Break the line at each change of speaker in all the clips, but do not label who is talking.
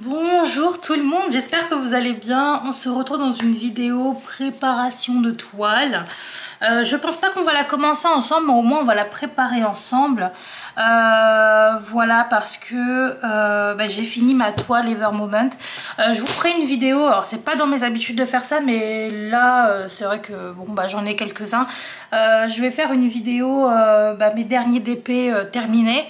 Bonjour tout le monde, j'espère que vous allez bien. On se retrouve dans une vidéo préparation de toile. Je pense pas qu'on va la commencer ensemble, mais au moins on va la préparer ensemble. Voilà, parce que j'ai fini ma toile Evermoment. Je vous ferai une vidéo, alors c'est pas dans mes habitudes de faire ça, mais là c'est vrai que bon j'en ai quelques-uns. Je vais faire une vidéo mes derniers DP terminés.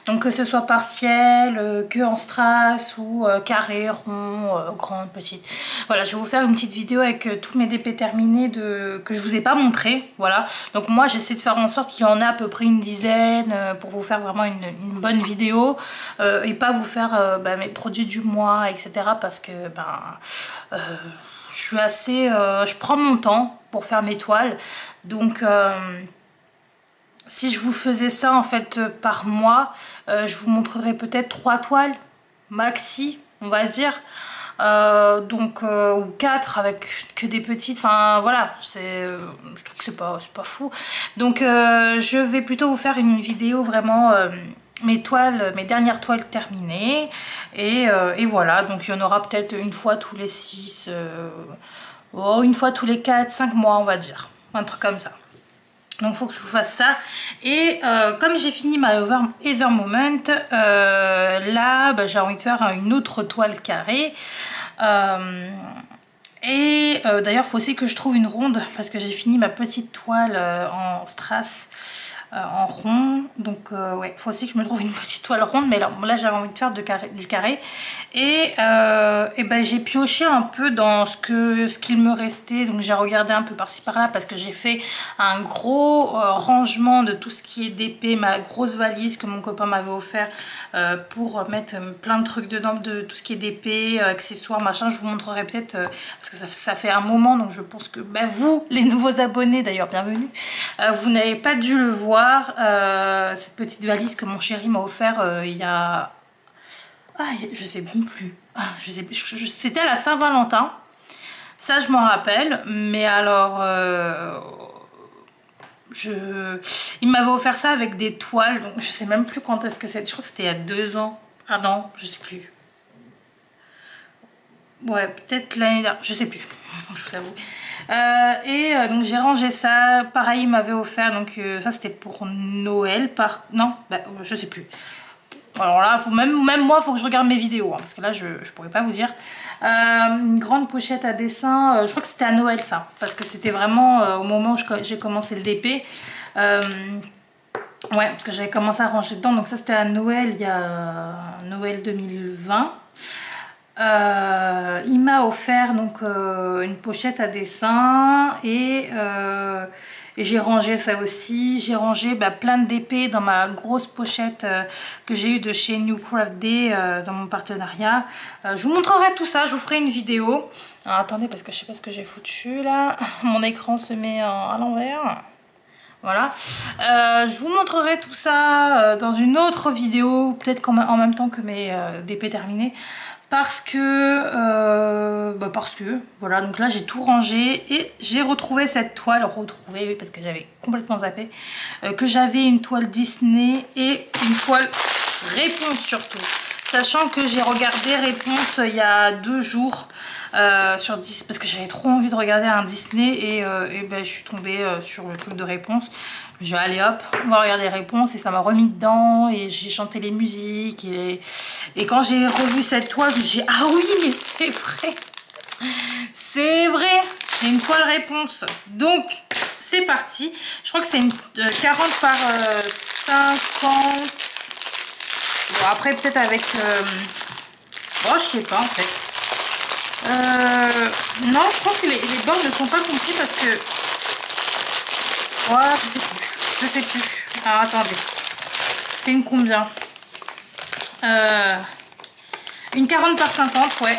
Donc que ce soit partiel, que en strass ou carré, rond, grande, petite. Voilà, je vais vous faire une petite vidéo avec tous mes DP terminés que je vous ai pas montré. Voilà, donc moi j'essaie de faire en sorte qu'il y en ait à peu près une dizaine pour vous faire vraiment une bonne vidéo et pas vous faire mes produits du mois, etc. Parce que je suis assez... je prends mon temps pour faire mes toiles. Donc... si je vous faisais ça en fait par mois, je vous montrerai peut-être 3 toiles maxi, on va dire. Ou 4 avec que des petites, enfin voilà, je trouve que c'est pas fou. Donc je vais plutôt vous faire une vidéo vraiment mes dernières toiles terminées. Et voilà, donc il y en aura peut-être une fois tous les 6, une fois tous les 4-5 mois on va dire, un truc comme ça. Donc il faut que je vous fasse ça. Et comme j'ai fini ma Evermoment, là j'ai envie de faire une autre toile carrée. D'ailleurs il faut aussi que je trouve une ronde parce que j'ai fini ma petite toile en strass. En rond, donc ouais, il faut aussi que je me trouve une petite toile ronde, mais là j'avais envie de faire du carré. Et j'ai pioché un peu dans ce qu'il me restait, donc j'ai regardé un peu par-ci par-là parce que j'ai fait un gros rangement de tout ce qui est d'épée, ma grosse valise que mon copain m'avait offert pour mettre plein de trucs dedans, de tout ce qui est d'épée, accessoires, machin. Je vous montrerai peut-être parce que ça fait un moment, donc je pense que vous, les nouveaux abonnés d'ailleurs, bienvenue, vous n'avez pas dû le voir. Cette petite valise que mon chéri m'a offert il y a... je sais même plus. C'était à la Saint-Valentin. Ça, je m'en rappelle. Mais alors... il m'avait offert ça avec des toiles. Donc je sais même plus quand est-ce que c'est. Je crois que c'était il y a 2 ans. Ah non, je sais plus. Ouais, peut-être l'année dernière. Je sais plus. Je vous avoue. Donc j'ai rangé ça, pareil il m'avait offert, donc ça c'était pour Noël, non, je sais plus. Alors là, même moi il faut que je regarde mes vidéos, hein, parce que là je pourrais pas vous dire. Une grande pochette à dessin, je crois que c'était à Noël ça, parce que c'était vraiment au moment où j'ai commencé le DP. Ouais, parce que j'avais commencé à ranger dedans, donc ça c'était à Noël, il y a Noël 2020. Il m'a offert donc une pochette à dessin et j'ai rangé ça aussi. J'ai rangé plein d'épées dans ma grosse pochette que j'ai eue de chez New Craft Day dans mon partenariat. Je vous montrerai tout ça, je vous ferai une vidéo. Alors, attendez, parce que je sais pas ce que j'ai foutu là. Mon écran se met à l'envers. Voilà, je vous montrerai tout ça dans une autre vidéo, peut-être en même temps que mes DP terminés. Parce que voilà, donc là j'ai tout rangé et j'ai retrouvé cette toile, oui, parce que j'avais complètement zappé, que j'avais une toile Disney et une toile Réponse surtout. Sachant que j'ai regardé Réponse il y a 2 jours sur 10 parce que j'avais trop envie de regarder un Disney et je suis tombée sur le truc de Réponse. J'ai dit allez hop, on va regarder Réponse et ça m'a remis dedans et j'ai chanté les musiques et quand j'ai revu cette toile, je me suis dit ah oui mais c'est vrai, c'est vrai, j'ai une toile Réponse. Donc c'est parti, je crois que c'est une 40 par 50. Bon, après peut-être avec je sais pas en fait. Non, je pense que les bords ne sont pas compris parce que je sais plus. Alors attendez, c'est une combien, une 40 par 50, ouais,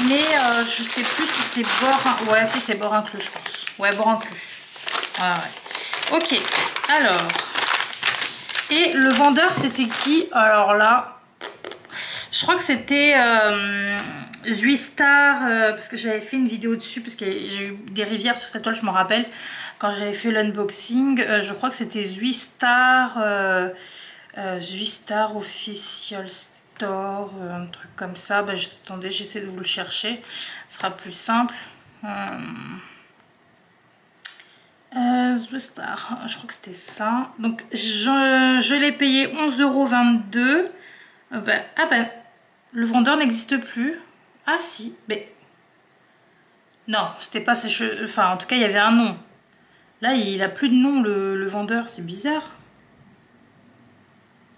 mais je sais plus si c'est bord, ouais, si c'est bord inclus je pense, ouais, bord inclus, ouais. Ok, alors, et le vendeur c'était qui? Alors là, je crois que c'était Zuistar, parce que j'avais fait une vidéo dessus, parce que j'ai eu des rivières sur cette toile, je m'en rappelle, quand j'avais fait l'unboxing. Je crois que c'était Zuistar, Zuistar Official Store, un truc comme ça. Bah, attendez, j'essaie de vous le chercher, ce sera plus simple. The Star, je crois que c'était ça. Donc je l'ai payé 11,22 €. Ah ben, le vendeur n'existe plus. Ah si, mais non, c'était pas ses cheveux. Enfin, en tout cas, il y avait un nom. Là, il a plus de nom, le vendeur. C'est bizarre.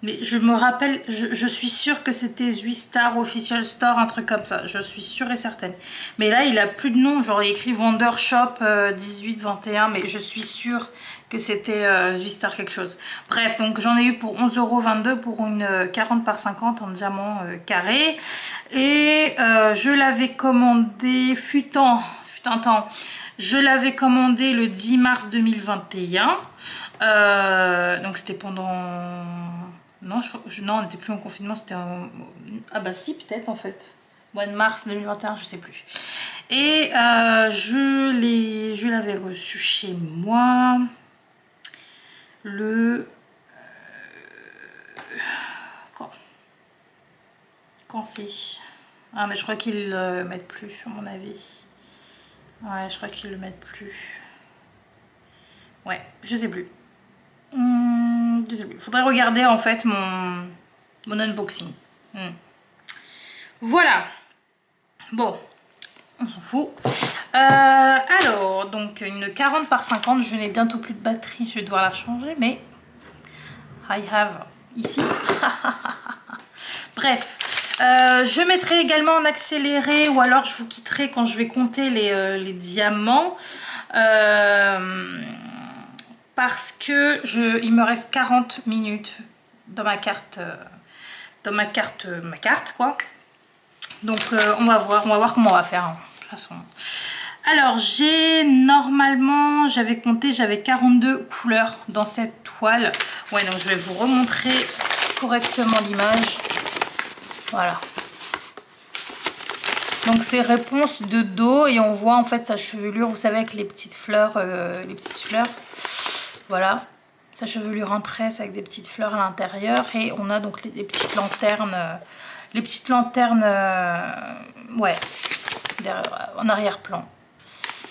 Mais je me rappelle, je suis sûre que c'était Star Official Store, un truc comme ça. Je suis sûre et certaine. Mais là, il a plus de nom. Genre, il écrit Vendeur Shop 1821. Mais je suis sûre que c'était Star quelque chose. Bref, donc j'en ai eu pour 11,22 € pour une 40 par 50 en diamant carré. Et je l'avais commandé, fut un temps. Je l'avais commandé le 10 mars 2021. Donc c'était pendant... Non, non, on n'était plus en confinement, c'était en... Ah bah si, peut-être en fait. Mois de mars 2021, je sais plus. Et je l'avais reçu chez moi le... Quand c'est... Ah mais je crois qu'ils le mettent plus, à mon avis. Ouais, je crois qu'ils le mettent plus. Ouais, je sais plus. Il faudrait regarder en fait mon unboxing. Voilà. Bon, on s'en fout. Alors, donc une 40 par 50, je n'ai bientôt plus de batterie, je vais devoir la changer, mais I have ici. Bref, je mettrai également en accéléré, ou alors je vous quitterai quand je vais compter les diamants. Parce que il me reste 40 minutes dans ma carte, ma carte quoi. Donc on va voir comment on va faire, hein, de toute façon. Alors normalement, j'avais compté, j'avais 42 couleurs dans cette toile. Ouais, donc je vais vous remontrer correctement l'image. Voilà. Donc c'est réponse de dos et on voit en fait sa chevelure, vous savez, avec les petites fleurs, Voilà, sa chevelure en tresse avec des petites fleurs à l'intérieur. Et on a donc les petites lanternes, ouais, en arrière-plan.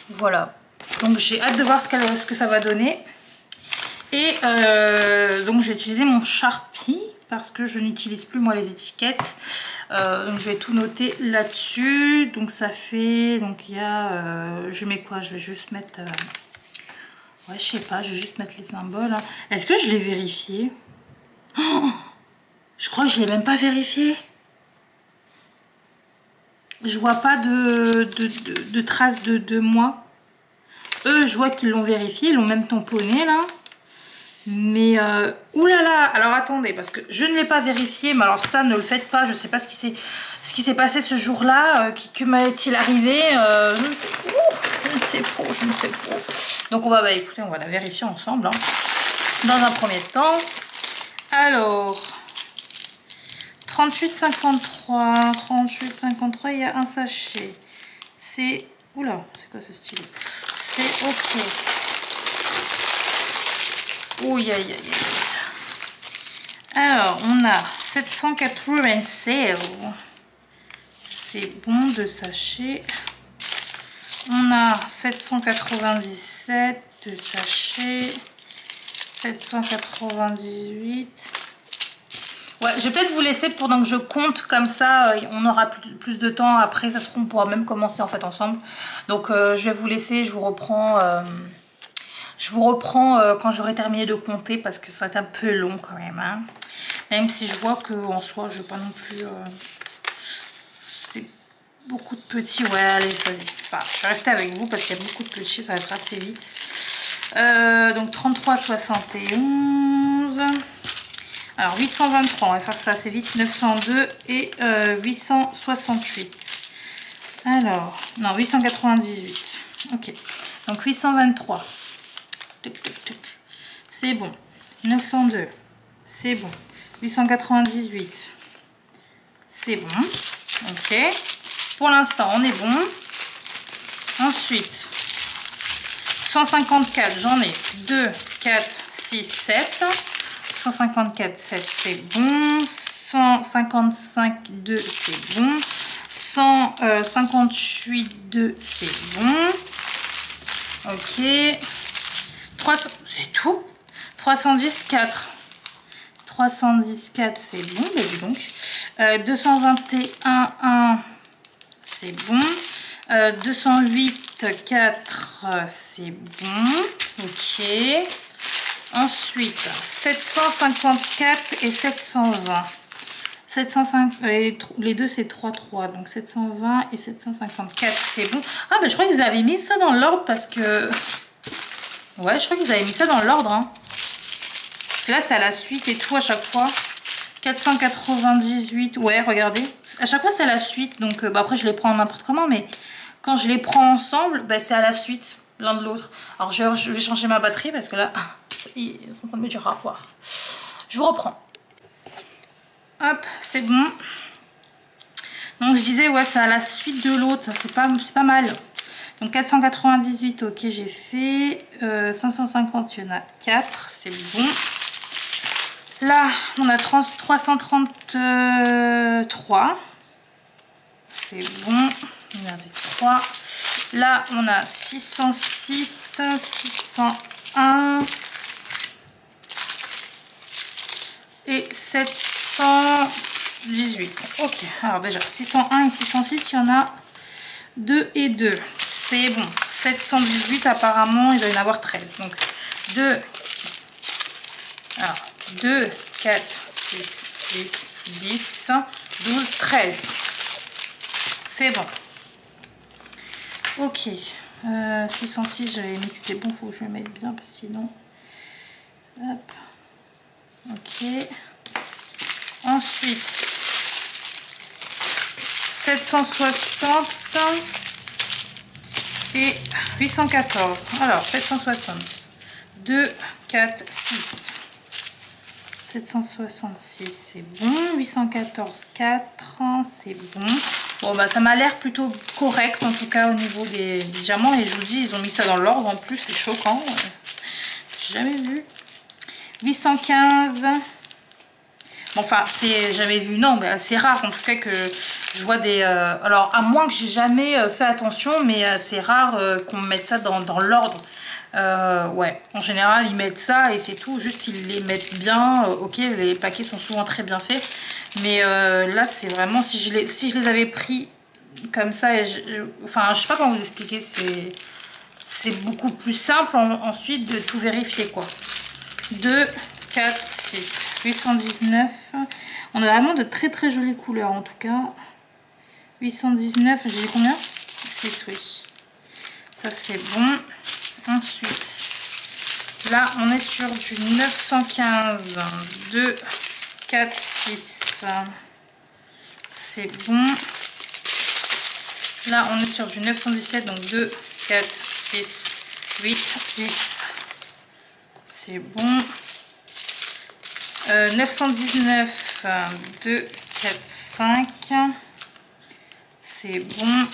Voilà, donc j'ai hâte de voir ce que ça va donner. Et donc je vais utiliser mon Sharpie parce que je n'utilise plus moi les étiquettes. Donc je vais tout noter là-dessus. Donc ça fait, donc il y a, je mets quoi? Je vais juste mettre... Ouais, je sais pas, je vais juste mettre les symboles. Hein. Est-ce que je l'ai vérifié? Oh, je crois que je l'ai même pas vérifié. Je vois pas de traces de moi. Eux, je vois qu'ils l'ont vérifié, ils l'ont même tamponné là. Mais, oulala, alors attendez, parce que je ne l'ai pas vérifié, mais alors ça, ne le faites pas. Je sais pas ce qui s'est passé ce jour-là, que m'est-il arrivé, je ne sais pas, je ne sais pas. Donc on va, écoutez, on va la vérifier ensemble, hein, dans un premier temps. Alors, 38,53, il y a un sachet. C'est, oula, c'est quoi ce stylo? C'est ok. Ouh, aïe. Alors, on a 796. C'est bon, de sachets. On a 797 de sachets. 798. Ouais, je vais peut-être vous laisser pendant que je compte, comme ça on aura plus de temps après, ça se trouve on pourra même commencer en fait ensemble. Donc je vais vous laisser, je vous reprends quand j'aurai terminé de compter parce que ça va être un peu long quand même. Hein. Même si je vois qu'en soi je vais pas non plus... c'est beaucoup de petits, ouais allez, vas-y. Enfin, je vais rester avec vous parce qu'il y a beaucoup de petits, ça va être assez vite. Donc 33,71. Alors 823, on va faire ça assez vite, 902 et 868. Alors, non, 898. Ok, donc 823. C'est bon. 902, c'est bon. 898, c'est bon. Ok, pour l'instant, on est bon. Ensuite, 154, j'en ai 2, 4, 6, 7. 154, 7, c'est bon. 155,2 c'est bon. 158,2 c'est bon. Ok. 300, c'est tout. 310,4. 310,4 c'est bon, bah dis donc. 221,1 c'est bon. 208,4 c'est bon. Ok. Ensuite, 754 et 720. 705, les deux c'est 3,3. Donc 720 et 754 c'est bon. Ah bah je crois qu'ils avaient mis ça dans l'ordre parce que... Ouais, je crois qu'ils avaient mis ça dans l'ordre. Hein. Parce que là c'est à la suite et tout à chaque fois. 498, ouais regardez. À chaque fois c'est à la suite. Donc bah, après je les prends n'importe comment. Mais quand je les prends ensemble, bah, c'est à la suite l'un de l'autre. Alors je vais changer ma batterie parce que là... Ils sont en train de me dire au revoir. Je vous reprends. Hop, c'est bon. Donc je disais, ouais, c'est à la suite de l'autre. C'est pas mal. Donc 498, ok, j'ai fait. 550, il y en a 4. C'est bon. Là, on a 333. C'est bon. Regardez, 3. Là, on a 606, 601. Et 718. Ok, alors déjà 601 et 606, il y en a 2 et 2. C'est bon. 718 apparemment, il doit y en avoir 13. Donc 2, alors 2, 4, 6, 8, 10, 12, 13. C'est bon. Ok. 606, j'avais mis que c'était bon, faut que je le mette bien parce que sinon... Hop. Ok. Ensuite, 760 et 814. Alors, 760. 2, 4, 6. 766, c'est bon. 814, 4, c'est bon. Bon, bah ça m'a l'air plutôt correct, en tout cas, au niveau des diamants. Et je vous dis, ils ont mis ça dans l'ordre. En plus, c'est choquant. J'ai jamais vu. 815. Enfin, c'est jamais vu, non, mais c'est rare en tout cas que je vois des... alors, à moins que j'ai jamais fait attention, mais c'est rare qu'on mette ça dans l'ordre. Ouais, en général, ils mettent ça et c'est tout. Juste, ils les mettent bien. Ok, les paquets sont souvent très bien faits. Mais là, c'est vraiment... Si je les avais pris comme ça, enfin, je sais pas comment vous expliquer. C'est beaucoup plus simple ensuite de tout vérifier, quoi. 2, 4, 6, 819. On a vraiment de très très jolies couleurs en tout cas. 819, j'ai combien? 6, oui. Ça c'est bon. Ensuite, là on est sur du 915. 2, 4, 6. C'est bon. Là on est sur du 917, donc 2, 4, 6, 8, 10. C'est bon. 919, 2, 4, 5. C'est bon.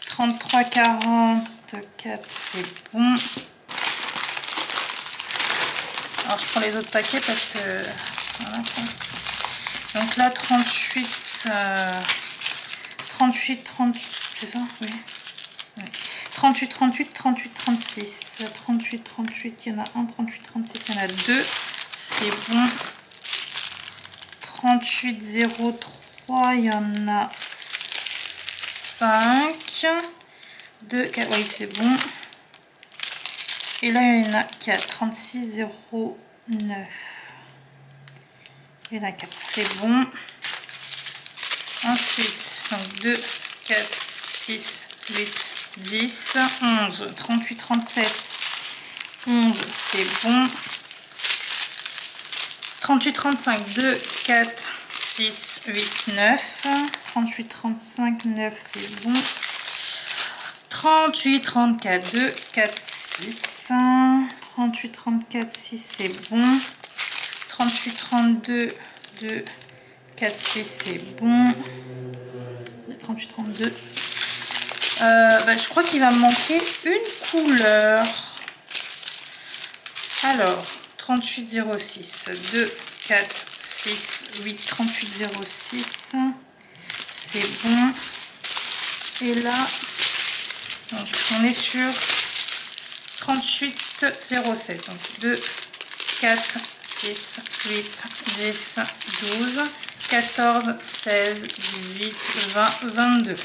33, 44, c'est bon. Alors je prends les autres paquets parce que... Voilà. Donc là, 38, 38, 38, c'est ça? Oui. Oui. 38, 38, 38, 36. 38, 38, il y en a un. 38, 36, il y en a deux. C'est bon. 38, 03, il y en a 5. 2, 4, oui, c'est bon. Et là, il y en a 4. 36, 09. Il y en a 4. C'est bon. Ensuite, donc 2, 4, 6, 8, 10, 11, 38, 37, 11, c'est bon. 38, 35, 2, 4, 6, 8, 9. 38, 35, 9, c'est bon. 38, 34, 2, 4, 6. 38, 34, 6, c'est bon. 38, 32, 2, 4, 6, c'est bon. 38, 32. Bah, je crois qu'il va me manquer une couleur. Alors, 38, 06, 2, 4, 6, oui, 38,06. C'est bon. Et là, donc, on est sur 38,07. Donc 2, 4, 6, 8, 10, 12, 14, 16, 18, 20, 22.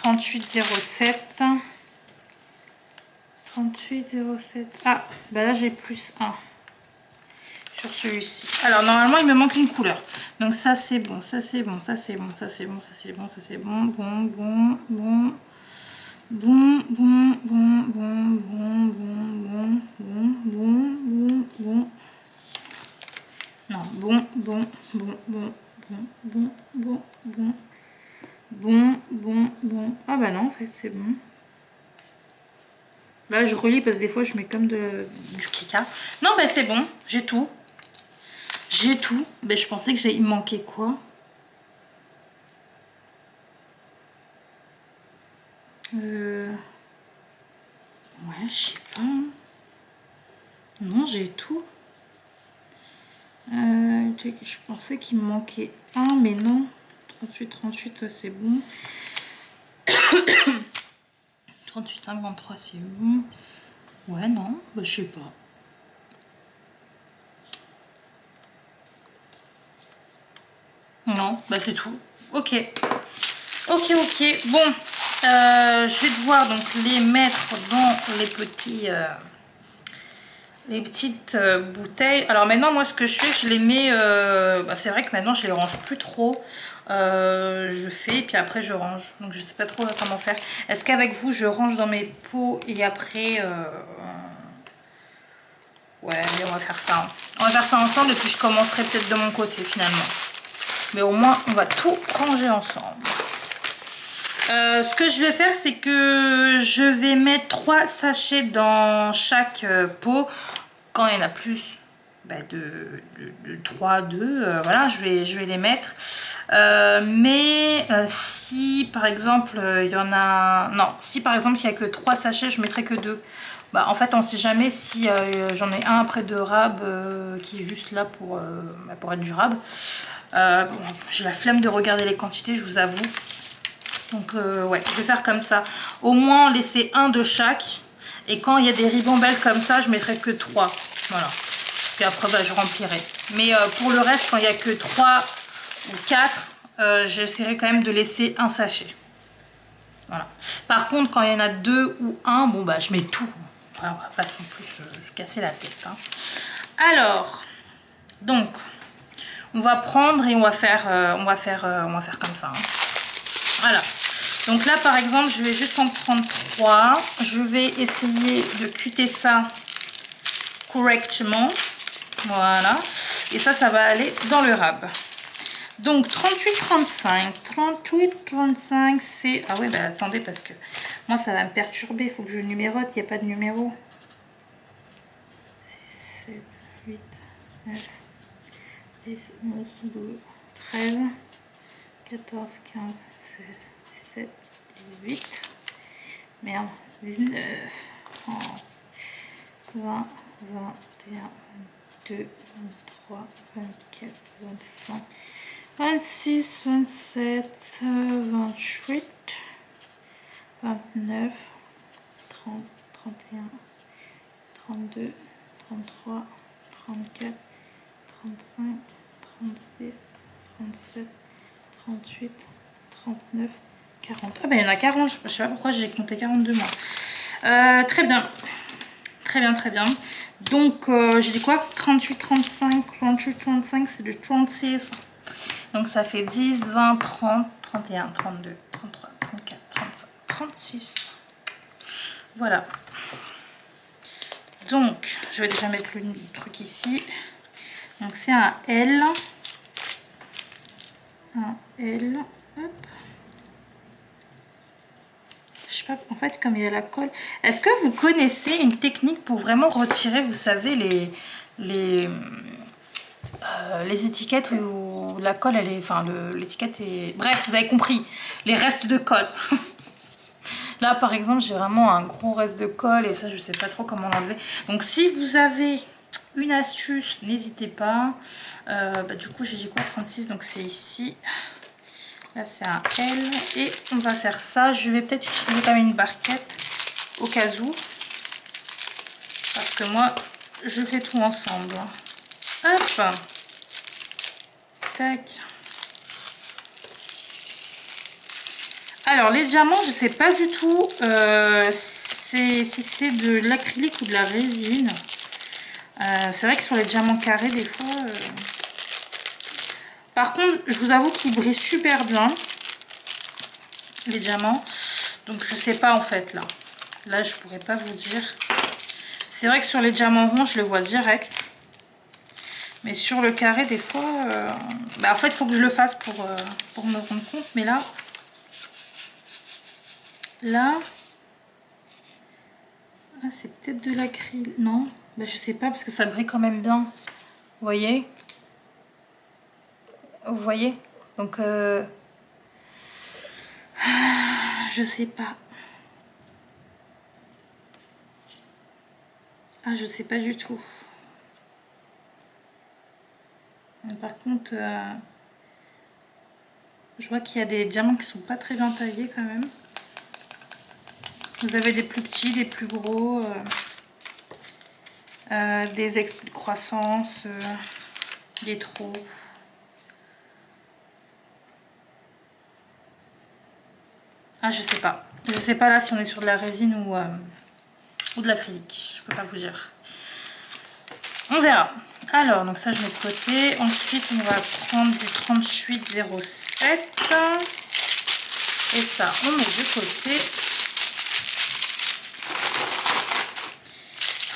38,07. 38,07. Ah, bah là j'ai plus 1 sur celui-ci. Alors normalement il me manque une couleur. Donc ça c'est bon, ça c'est bon, ça c'est bon, ça c'est bon, ça c'est bon, ça c'est bon, bon, bon, bon. Bon, bon, bon, bon, bon, bon, bon, bon, bon, bon. Non, bon, bon, bon, bon, bon, bon, bon, bon, bon, bon, bon. Ah bah non, en fait, c'est bon. Là, je relis parce que des fois, je mets comme du caca. Non, bah c'est bon, j'ai tout. J'ai tout. Bah, je pensais que il me manquait quoi? Ouais, je sais pas. Non, j'ai tout. Je pensais qu'il me manquait un, mais non. 38, 38, c'est bon. 38, 53, c'est bon. Ouais, non, bah, je sais pas. Non, bah c'est tout. Ok. Ok, ok. Bon, je vais devoir donc les mettre dans les petites bouteilles. Alors maintenant, moi, ce que je fais, je les mets... bah, c'est vrai que maintenant, je les range plus trop. Je fais, puis après, je range. Donc, je sais pas trop comment faire. Est-ce qu'avec vous, je range dans mes pots et après... Ouais, allez, on va faire ça. Hein. On va faire ça ensemble et puis je commencerai peut-être de mon côté, finalement. Mais au moins, on va tout ranger ensemble. Ce que je vais faire, c'est que je vais mettre 3 sachets dans chaque pot. Quand il y en a plus bah de 3, 2, voilà, je vais les mettre. Mais si par exemple il y en a... Non, si par exemple il n'y a que 3 sachets, je mettrai que 2. Bah, en fait, on ne sait jamais si j'en ai un après de rab qui est juste là pour être durable. Bon, j'ai la flemme de regarder les quantités, je vous avoue. Donc ouais, je vais faire comme ça. Au moins laisser un de chaque. Et quand il y a des ribambelles comme ça, je mettrai que 3. Voilà. Puis après, bah, je remplirai. Mais pour le reste, quand il n'y a que 3 ou 4, j'essaierai quand même de laisser un sachet. Voilà. Par contre, quand il y en a 2 ou 1, bon bah je mets tout. Voilà, on va pas non plus se casser la tête. Hein. Alors, donc, on va prendre et on va faire comme ça. Hein. Voilà. Donc là, par exemple, je vais juste en prendre 3. Je vais essayer de cuiter ça correctement. Voilà. Et ça va aller dans le rab. Donc 38-35. 38-35, c'est... Ah ouais, bah attendez, parce que moi, ça va me perturber. Il faut que je numérote. Il n'y a pas de numéro. 6, 7, 8, 9, 10, 11, 12, 13, 14, 15, 16, 17, 18, merde, 19, 20, 21, 22, 23, 24, 25, 26, 27, 28, 29, 30, 31, 32, 33, 34, 35, 36, 37, 38, 39, 40. Ah ben il y en a 40, je sais pas pourquoi j'ai compté 42 moi. Très bien. Très bien, très bien. Donc j'ai dit quoi? 38, 35, 38, 35, c'est du 36. Donc ça fait 10, 20, 30, 31, 32, 33, 34, 35, 36. Voilà. Donc je vais déjà mettre le truc ici. Donc c'est un L. Un L. Hop. Je sais pas, en fait, comme il y a la colle. Est-ce que vous connaissez une technique pour vraiment retirer, vous savez, les étiquettes où la colle, elle est... Enfin, l'étiquette est... Bref, vous avez compris. Les restes de colle. Là, par exemple, j'ai vraiment un gros reste de colle et ça, je sais pas trop comment l'enlever. Donc, si vous avez une astuce, n'hésitez pas. Du coup j'ai quoi 36, donc c'est ici. Là c'est un L et on va faire ça. Je vais peut-être utiliser quand même une barquette au cas où. Parce que moi je fais tout ensemble. Hop. Tac. Alors les diamants, je sais pas du tout si c'est de l'acrylique ou de la résine. C'est vrai que sur les diamants carrés des fois... Par contre, je vous avoue qu'ils brillent super bien, les diamants. Donc je sais pas en fait là. Là je pourrais pas vous dire. C'est vrai que sur les diamants ronds, je le vois direct. Mais sur le carré, des fois... en fait, il faut que je le fasse pour me rendre compte. Mais là... c'est peut-être de l'acrylique. Non, je sais pas parce que ça brille quand même bien. Vous voyez? Vous voyez? Donc, je sais pas. Ah, je sais pas du tout. Par contre, je vois qu'il y a des diamants qui sont pas très bien taillés quand même. Vous avez des plus petits, des plus gros, des exploits de croissance, des trop. Ah, je sais pas. Je sais pas là si on est sur de la résine ou de l'acrylique. Je peux pas vous dire. On verra. Alors, donc ça je mets de côté. Ensuite, on va prendre du 38,07. Et ça, on met de côté.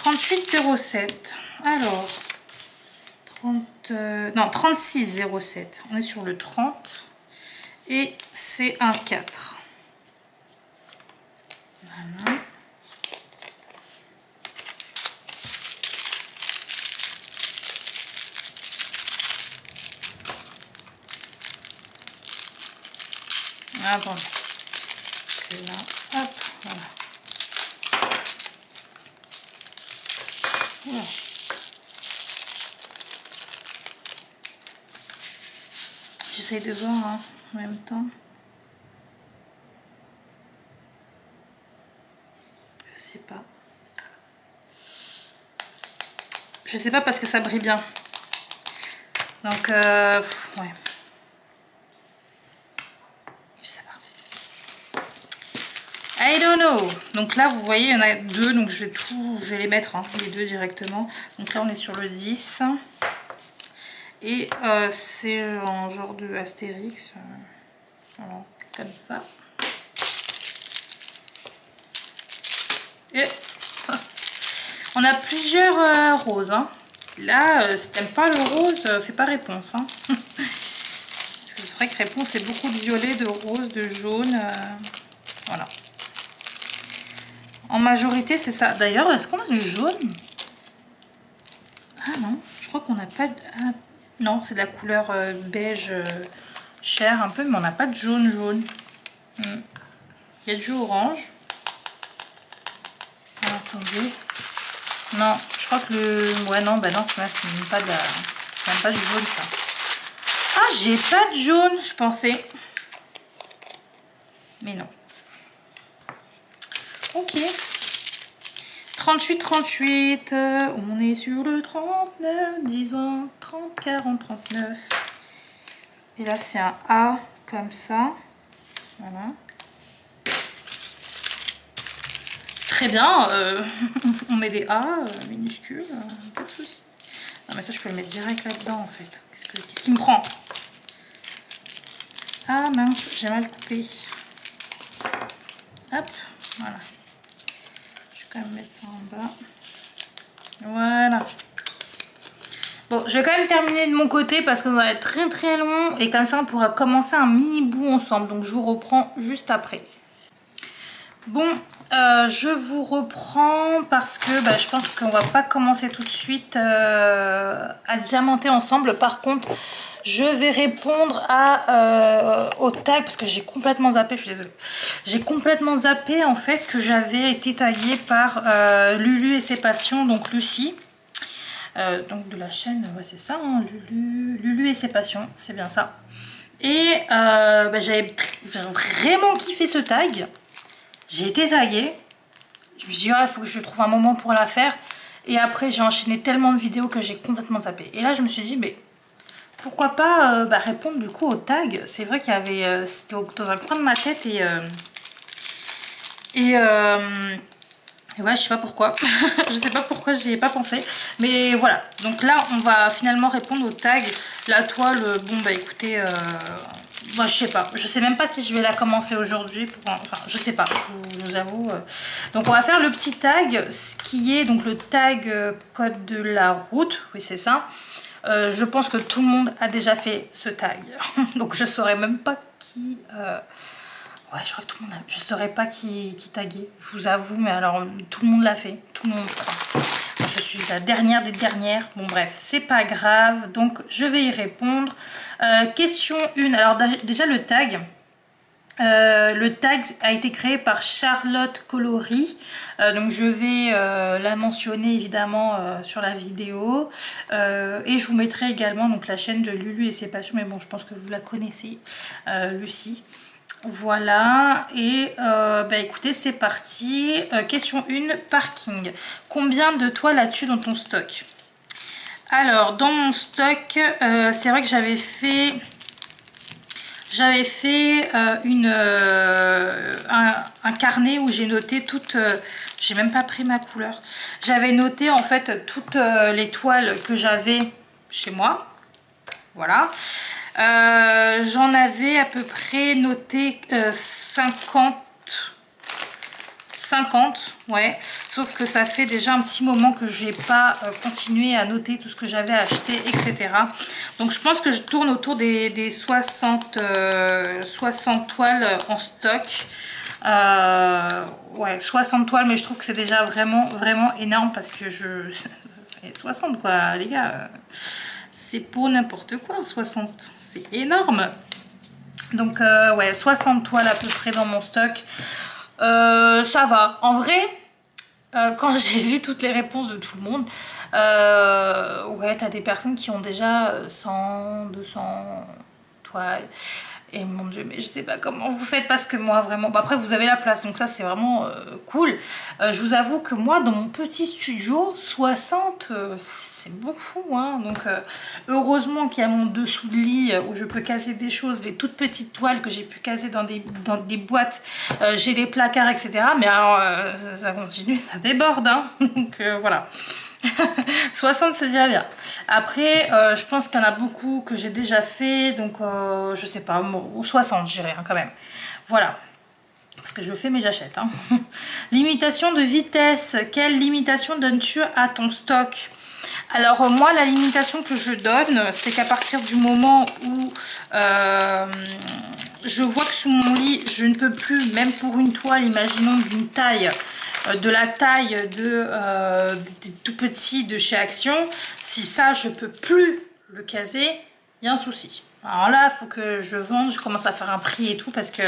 38,07. Alors, 36,07. On est sur le 30. Et c'est un 4. Voilà. Ah bon. Et là, hop, voilà. Voilà. J'essaie de voir hein, en même temps. Je sais pas. Je sais pas parce que ça brille bien. Donc, ouais. Je sais pas. I don't know. Donc là, vous voyez, il y en a deux. Donc, je vais les mettre, hein, les deux directement. Donc là, on est sur le 10. Et c'est en genre de Astérix. Voilà, comme ça. Et on a plusieurs roses. Hein. Là, si t'aimes pas le rose, fais pas réponse. Hein. Parce que c'est vrai que réponse, c'est beaucoup de violet, de rose, de jaune. Voilà. En majorité, c'est ça. D'ailleurs, est-ce qu'on a du jaune? Ah non, je crois qu'on n'a pas de... Ah, non, c'est de la couleur beige chair un peu, mais on n'a pas de jaune. Il y a du orange. Alors, attendez. Non, je crois que le... Ouais, non, bah non, c'est même pas de la... C'est même pas du jaune, ça. Ah, j'ai pas de jaune, je pensais. Mais non. Ok. 38, on est sur le 39, 10 ans, 30, 40, 39. Et là, c'est un A comme ça. Voilà. Très bien, on met des A minuscules, pas de soucis. Non, mais ça, je peux le mettre direct là-dedans, en fait. Qu'est-ce qui me prend? Ah mince, j'ai mal coupé. Hop, voilà. Je vais quand même mettre ça en bas. Voilà. Bon, je vais quand même terminer de mon côté parce que ça va être très très long. Et comme ça, on pourra commencer un mini bout ensemble. Donc, je vous reprends juste après. Bon, je vous reprends parce que je pense qu'on va pas commencer tout de suite à diamanter ensemble. Par contre, je vais répondre au tag parce que j'ai complètement zappé, je suis désolée. J'ai complètement zappé en fait que j'avais été taillée par Lulu et ses passions, donc Lucie. donc de la chaîne, ouais, c'est ça, hein, Lulu et ses passions, c'est bien ça. Et j'avais vraiment kiffé ce tag. J'ai été taguée. Je me suis dit, il faut que je trouve un moment pour la faire. Et après, j'ai enchaîné tellement de vidéos que j'ai complètement zappé. Et là, je me suis dit, mais pourquoi pas répondre du coup au tag. C'est vrai qu'il y avait... c'était dans un coin de ma tête et ouais, je sais pas pourquoi. Je sais pas pourquoi j'y ai pas pensé. Mais voilà. Donc là, on va finalement répondre au tag. La toile, bon bah écoutez... moi je sais pas. Je sais même pas si je vais la commencer aujourd'hui. Enfin, je sais pas. Je vous avoue. Donc on va faire le petit tag. Ce qui est donc le tag code de la route. Oui, c'est ça. Je pense que tout le monde a déjà fait ce tag. Donc je saurais même pas qui... Ouais, je crois que tout le monde a... Je saurais pas qui taguer, je vous avoue, mais alors tout le monde l'a fait. Tout le monde, je crois. Je suis la dernière des dernières. Bon bref, c'est pas grave. Donc je vais y répondre. Question 1. Alors déjà le tag. Le tag a été créé par Charlotte Coloris. Donc je vais la mentionner évidemment sur la vidéo. Et je vous mettrai également donc, la chaîne de Lulu et ses passions. Mais bon, je pense que vous la connaissez, Lucie. Voilà, et écoutez, c'est parti. Question 1, parking. Combien de toiles as-tu dans ton stock? Alors, dans mon stock, c'est vrai que j'avais fait un carnet où j'ai noté toutes... j'ai même pas pris ma couleur. J'avais noté en fait toutes les toiles que j'avais chez moi. Voilà. J'en avais à peu près noté 50, ouais, sauf que ça fait déjà un petit moment que je n'ai pas continué à noter tout ce que j'avais acheté, etc. Donc je pense que je tourne autour des 60 toiles en stock. Ouais, 60 toiles, mais je trouve que c'est déjà vraiment énorme parce que c'est 60 quoi, les gars. C'est pour n'importe quoi, 60, c'est énorme. Donc ouais, 60 toiles à peu près dans mon stock. Ça va. En vrai, quand j'ai vu toutes les réponses de tout le monde, ouais, t'as des personnes qui ont déjà 100, 200 toiles. Et mon dieu, mais je sais pas comment vous faites parce que moi vraiment... Bah, après vous avez la place, donc ça c'est vraiment cool. Je vous avoue que moi dans mon petit studio, 60 c'est beaucoup. Hein. Donc heureusement qu'il y a mon dessous de lit où je peux caser des choses, des toutes petites toiles que j'ai pu caser dans des boîtes. J'ai des placards, etc. Mais alors ça continue, ça déborde. Hein. Donc voilà. 60 c'est déjà bien. Après je pense qu'il y en a beaucoup que j'ai déjà fait, donc je sais pas, ou 60 je dirais hein, quand même. Voilà, parce que je fais mais j'achète hein. Limitation de vitesse, quelle limitation donnes-tu à ton stock? Alors moi la limitation que je donne, c'est qu'à partir du moment où je vois que sous mon lit je ne peux plus, même pour une toile, imaginons d'une taille, de la taille des tout petits de chez Action, si ça je peux plus le caser, il y a un souci. Alors là il faut que je vende, je commence à faire un tri et tout parce que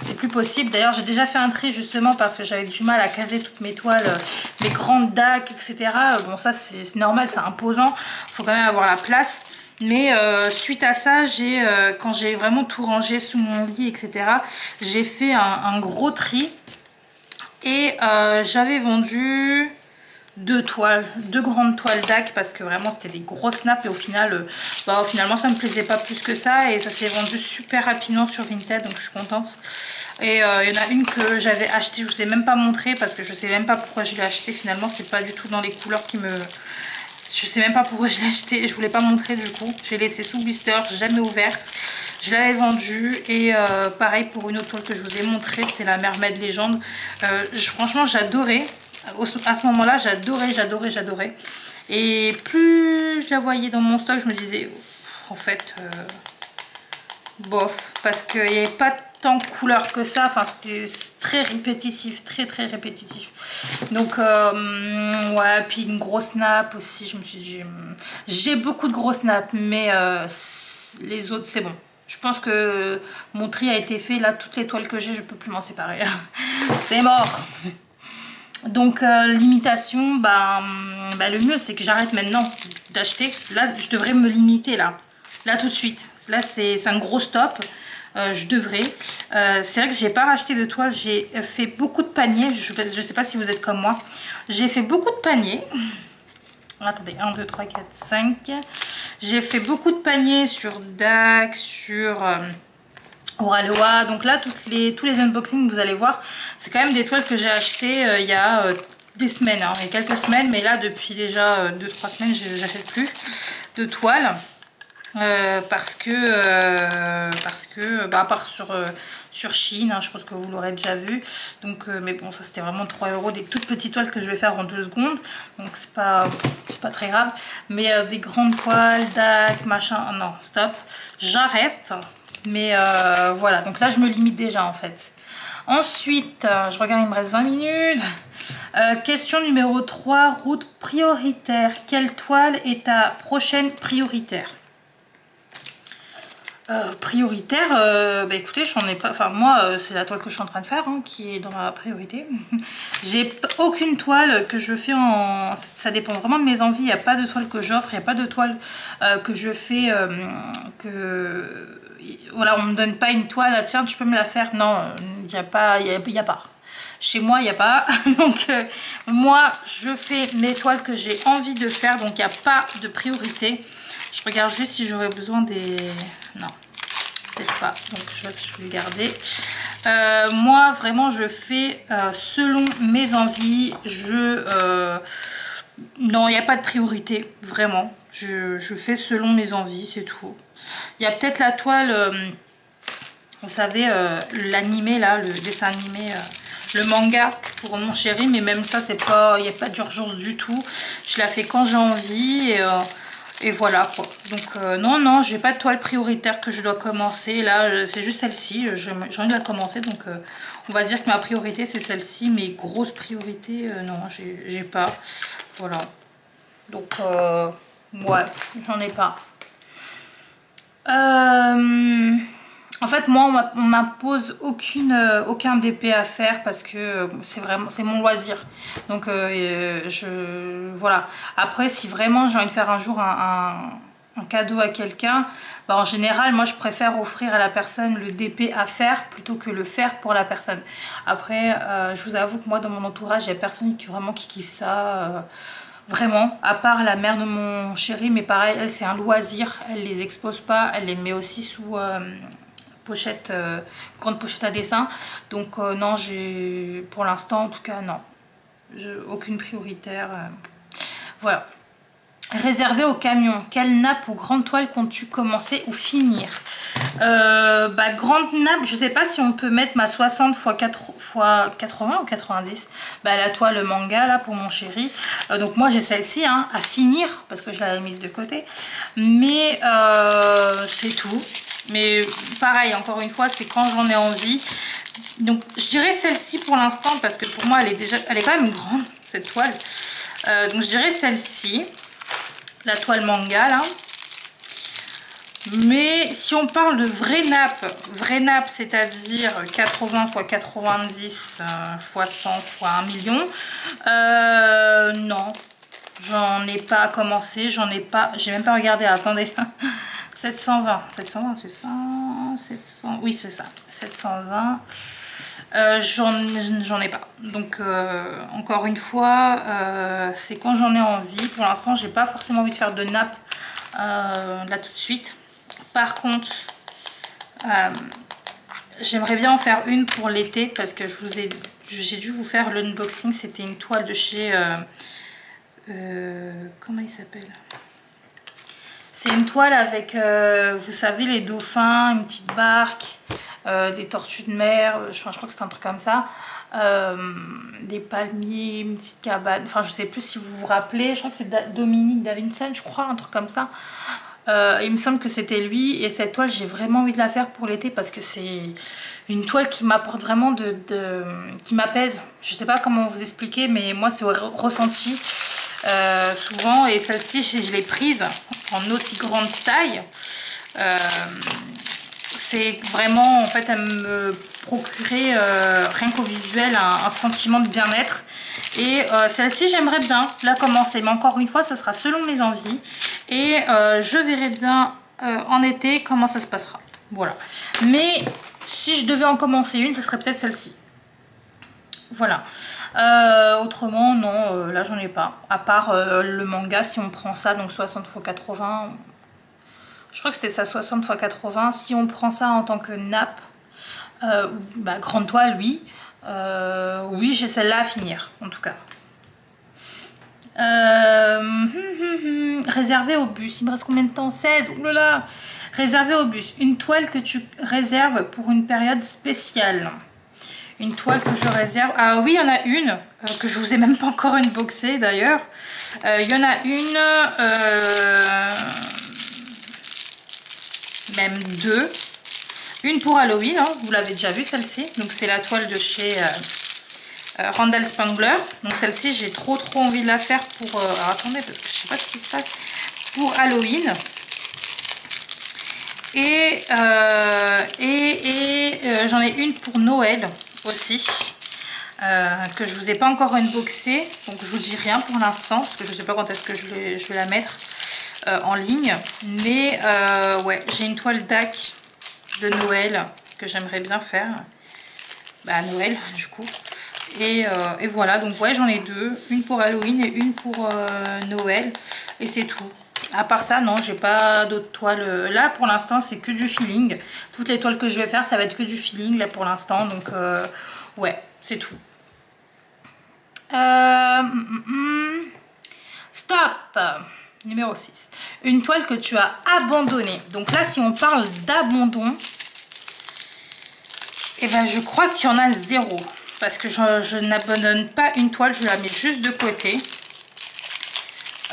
c'est plus possible. D'ailleurs j'ai déjà fait un tri justement parce que j'avais du mal à caser toutes mes toiles, mes grandes dacs, etc. Bon ça c'est normal, c'est imposant, il faut quand même avoir la place. Mais suite à ça, quand j'ai vraiment tout rangé sous mon lit, etc., j'ai fait un gros tri. Et j'avais vendu deux grandes toiles DAC parce que vraiment c'était des grosses nappes et au final, finalement ça me plaisait pas plus que ça et ça s'est vendu super rapidement sur Vinted, donc je suis contente. Et il y en a une que j'avais achetée, je vous ai même pas montré parce que je sais même pas pourquoi je l'ai achetée finalement, c'est pas du tout dans les couleurs qui me... Je sais même pas pourquoi je l'ai achetée, je voulais pas montrer du coup. J'ai laissé sous blister, j'ai jamais ouverte. Je l'avais vendue et pareil pour une autre toile que je vous ai montré, c'est la Mermaid Légende. Franchement j'adorais, à ce moment là j'adorais. Et plus je la voyais dans mon stock, je me disais en fait bof, parce qu'il n'y avait pas tant de couleurs que ça, enfin c'était très répétitif, très répétitif. Donc ouais, puis une grosse nappe aussi, je me suis dit j'ai beaucoup de grosses nappes, mais les autres c'est bon. Je pense que mon tri a été fait. Là, toutes les toiles que j'ai, je peux plus m'en séparer. C'est mort. Donc l'imitation, le mieux c'est que j'arrête maintenant d'acheter. Là je devrais me limiter là tout de suite. Là c'est un gros stop. Je devrais. C'est vrai que j'ai pas racheté de toile. J'ai fait beaucoup de paniers. Je sais pas si vous êtes comme moi. J'ai fait beaucoup de paniers. Attendez, 1, 2, 3, 4, 5. J'ai fait beaucoup de paniers sur DAC, sur Oraloa. Donc là, tous les unboxings, vous allez voir, c'est quand même des toiles que j'ai achetées il y a des semaines. Hein, il y a quelques semaines, mais là, depuis déjà 2-3 semaines, j'achète plus de toiles. Parce que à part sur Shein, hein, je pense que vous l'aurez déjà vu. Donc mais bon, ça c'était vraiment 3 €, des toutes petites toiles que je vais faire en 2 secondes, donc c'est pas très grave. Mais des grandes toiles, DAC, machin, non, stop, j'arrête. Mais voilà, donc là je me limite déjà en fait. Ensuite, je regarde, il me reste 20 minutes. Question numéro 3, route prioritaire. Quelle toile est ta prochaine prioritaire? Prioritaire, écoutez, j'en ai pas. Enfin, moi, c'est la toile que je suis en train de faire hein, qui est dans ma priorité. J'ai aucune toile que je fais en. Ça dépend vraiment de mes envies. Il n'y a pas de toile que j'offre, il n'y a pas de toile que je fais. Voilà, on me donne pas une toile, ah, tiens, tu peux me la faire. Non, il n'y a pas. Chez moi, il n'y a pas. Donc, moi, je fais mes toiles que j'ai envie de faire. Donc, il n'y a pas de priorité. Je regarde juste si j'aurais besoin des... Non, peut-être pas. Donc, je vais le garder. Moi, vraiment, je fais selon mes envies. Non, il n'y a pas de priorité, vraiment. Je fais selon mes envies, c'est tout. Il y a peut-être la toile... vous savez, l'animé, là, le dessin animé... le manga pour mon chéri, mais même ça, c'est pas, il n'y a pas d'urgence du tout. Je la fais quand j'ai envie et voilà quoi. Donc non, j'ai pas de toile prioritaire que je dois commencer. Là, c'est juste celle-ci. J'ai envie de la commencer, donc on va dire que ma priorité c'est celle-ci. Mes grosses priorités, non, j'ai pas. Voilà. Donc ouais, j'en ai pas. En fait, moi, on m'impose aucun DP à faire parce que c'est mon loisir. Donc, voilà. Après, si vraiment j'ai envie de faire un jour un cadeau à quelqu'un, en général, moi, je préfère offrir à la personne le DP à faire plutôt que le faire pour la personne. Après, je vous avoue que moi, dans mon entourage, il n'y a personne qui kiffe ça. Vraiment, à part la mère de mon chéri, mais pareil, elle, c'est un loisir. Elle les expose pas, elle les met aussi sous... pochette, grande pochette à dessin. Donc non, pour l'instant en tout cas non, aucune prioritaire. Voilà. Réservé au camion, quelle nappe ou grande toile comptes-tu commencer ou finir? Grande nappe, je sais pas si on peut mettre ma 60 x 80 ou 90. La toile manga là pour mon chéri. Donc moi j'ai celle-ci hein, à finir parce que je l'avais mise de côté. Mais c'est tout. Mais pareil, encore une fois, c'est quand j'en ai envie. Donc je dirais celle-ci pour l'instant parce que pour moi elle est quand même grande cette toile. Donc je dirais celle-ci, la toile manga là. Mais si on parle de vraie nappe, c'est-à-dire 80 x 90 x 100 x 1 million, non, j'en ai pas commencé, j'ai même pas regardé, attendez. 720 c'est ça, 700, oui c'est ça, 720, j'en ai pas. Donc encore une fois, c'est quand j'en ai envie. Pour l'instant, j'ai pas forcément envie de faire de nappe là tout de suite. Par contre, j'aimerais bien en faire une pour l'été parce que j'ai dû vous faire l'unboxing. C'était une toile de chez comment il s'appelle? C'est une toile avec, vous savez, les dauphins, une petite barque, des tortues de mer, je crois que c'est un truc comme ça, des palmiers, une petite cabane, enfin je sais plus si vous vous rappelez, je crois que c'est Dominique Davidson, je crois, un truc comme ça. Il me semble que c'était lui, et cette toile j'ai vraiment envie de la faire pour l'été parce que c'est une toile qui m'apporte vraiment qui m'apaise. Je sais pas comment vous expliquer, mais moi c'est ressenti souvent, et celle-ci je l'ai prise en aussi grande taille. c'est vraiment, en fait, elle me procurait rien qu'au visuel un sentiment de bien-être. Et celle-ci, j'aimerais bien la commencer, mais encore une fois, ça sera selon mes envies. Et je verrai bien en été comment ça se passera. Voilà. Mais si je devais en commencer une, ce serait peut-être celle-ci. Voilà. Autrement, non, là j'en ai pas. À part le manga, si on prend ça, donc 60 x 80. Je crois que c'était ça, 60 x 80. Si on prend ça en tant que nappe, bah, grande toile, oui. Oui, j'ai celle-là à finir, en tout cas. Réservé au bus. Il me reste combien de temps? 16. Ouh là là. Réservé au bus. Une toile que tu réserves pour une période spéciale. Une toile que je réserve. Ah oui, il y en a une que je vous ai même pas encore unboxée d'ailleurs. Il y en a une, même deux. Une pour Halloween, hein, vous l'avez déjà vu celle-ci. Donc c'est la toile de chez Randall Spangler. Donc celle-ci, j'ai trop envie de la faire pour... alors attendez, parce que je sais pas ce qui se passe. Pour Halloween. Et j'en ai une pour Noël aussi. Que je vous ai pas encore unboxé. Donc je vous dis rien pour l'instant. Parce que je sais pas quand est-ce que je vais la mettre en ligne. Mais ouais, j'ai une toile DAC de Noël que j'aimerais bien faire. Bah Noël du coup. Et voilà, donc ouais, j'en ai deux. Une pour Halloween et une pour Noël. Et c'est tout. À part ça, non, j'ai pas d'autres toiles. Là, pour l'instant, c'est que du feeling. Toutes les toiles que je vais faire, ça va être que du feeling, là, pour l'instant. Donc, ouais, c'est tout. Stop. Numéro 6. Une toile que tu as abandonnée. Donc là, si on parle d'abandon, eh ben, je crois qu'il y en a zéro. Parce que je n'abandonne pas une toile, je la mets juste de côté.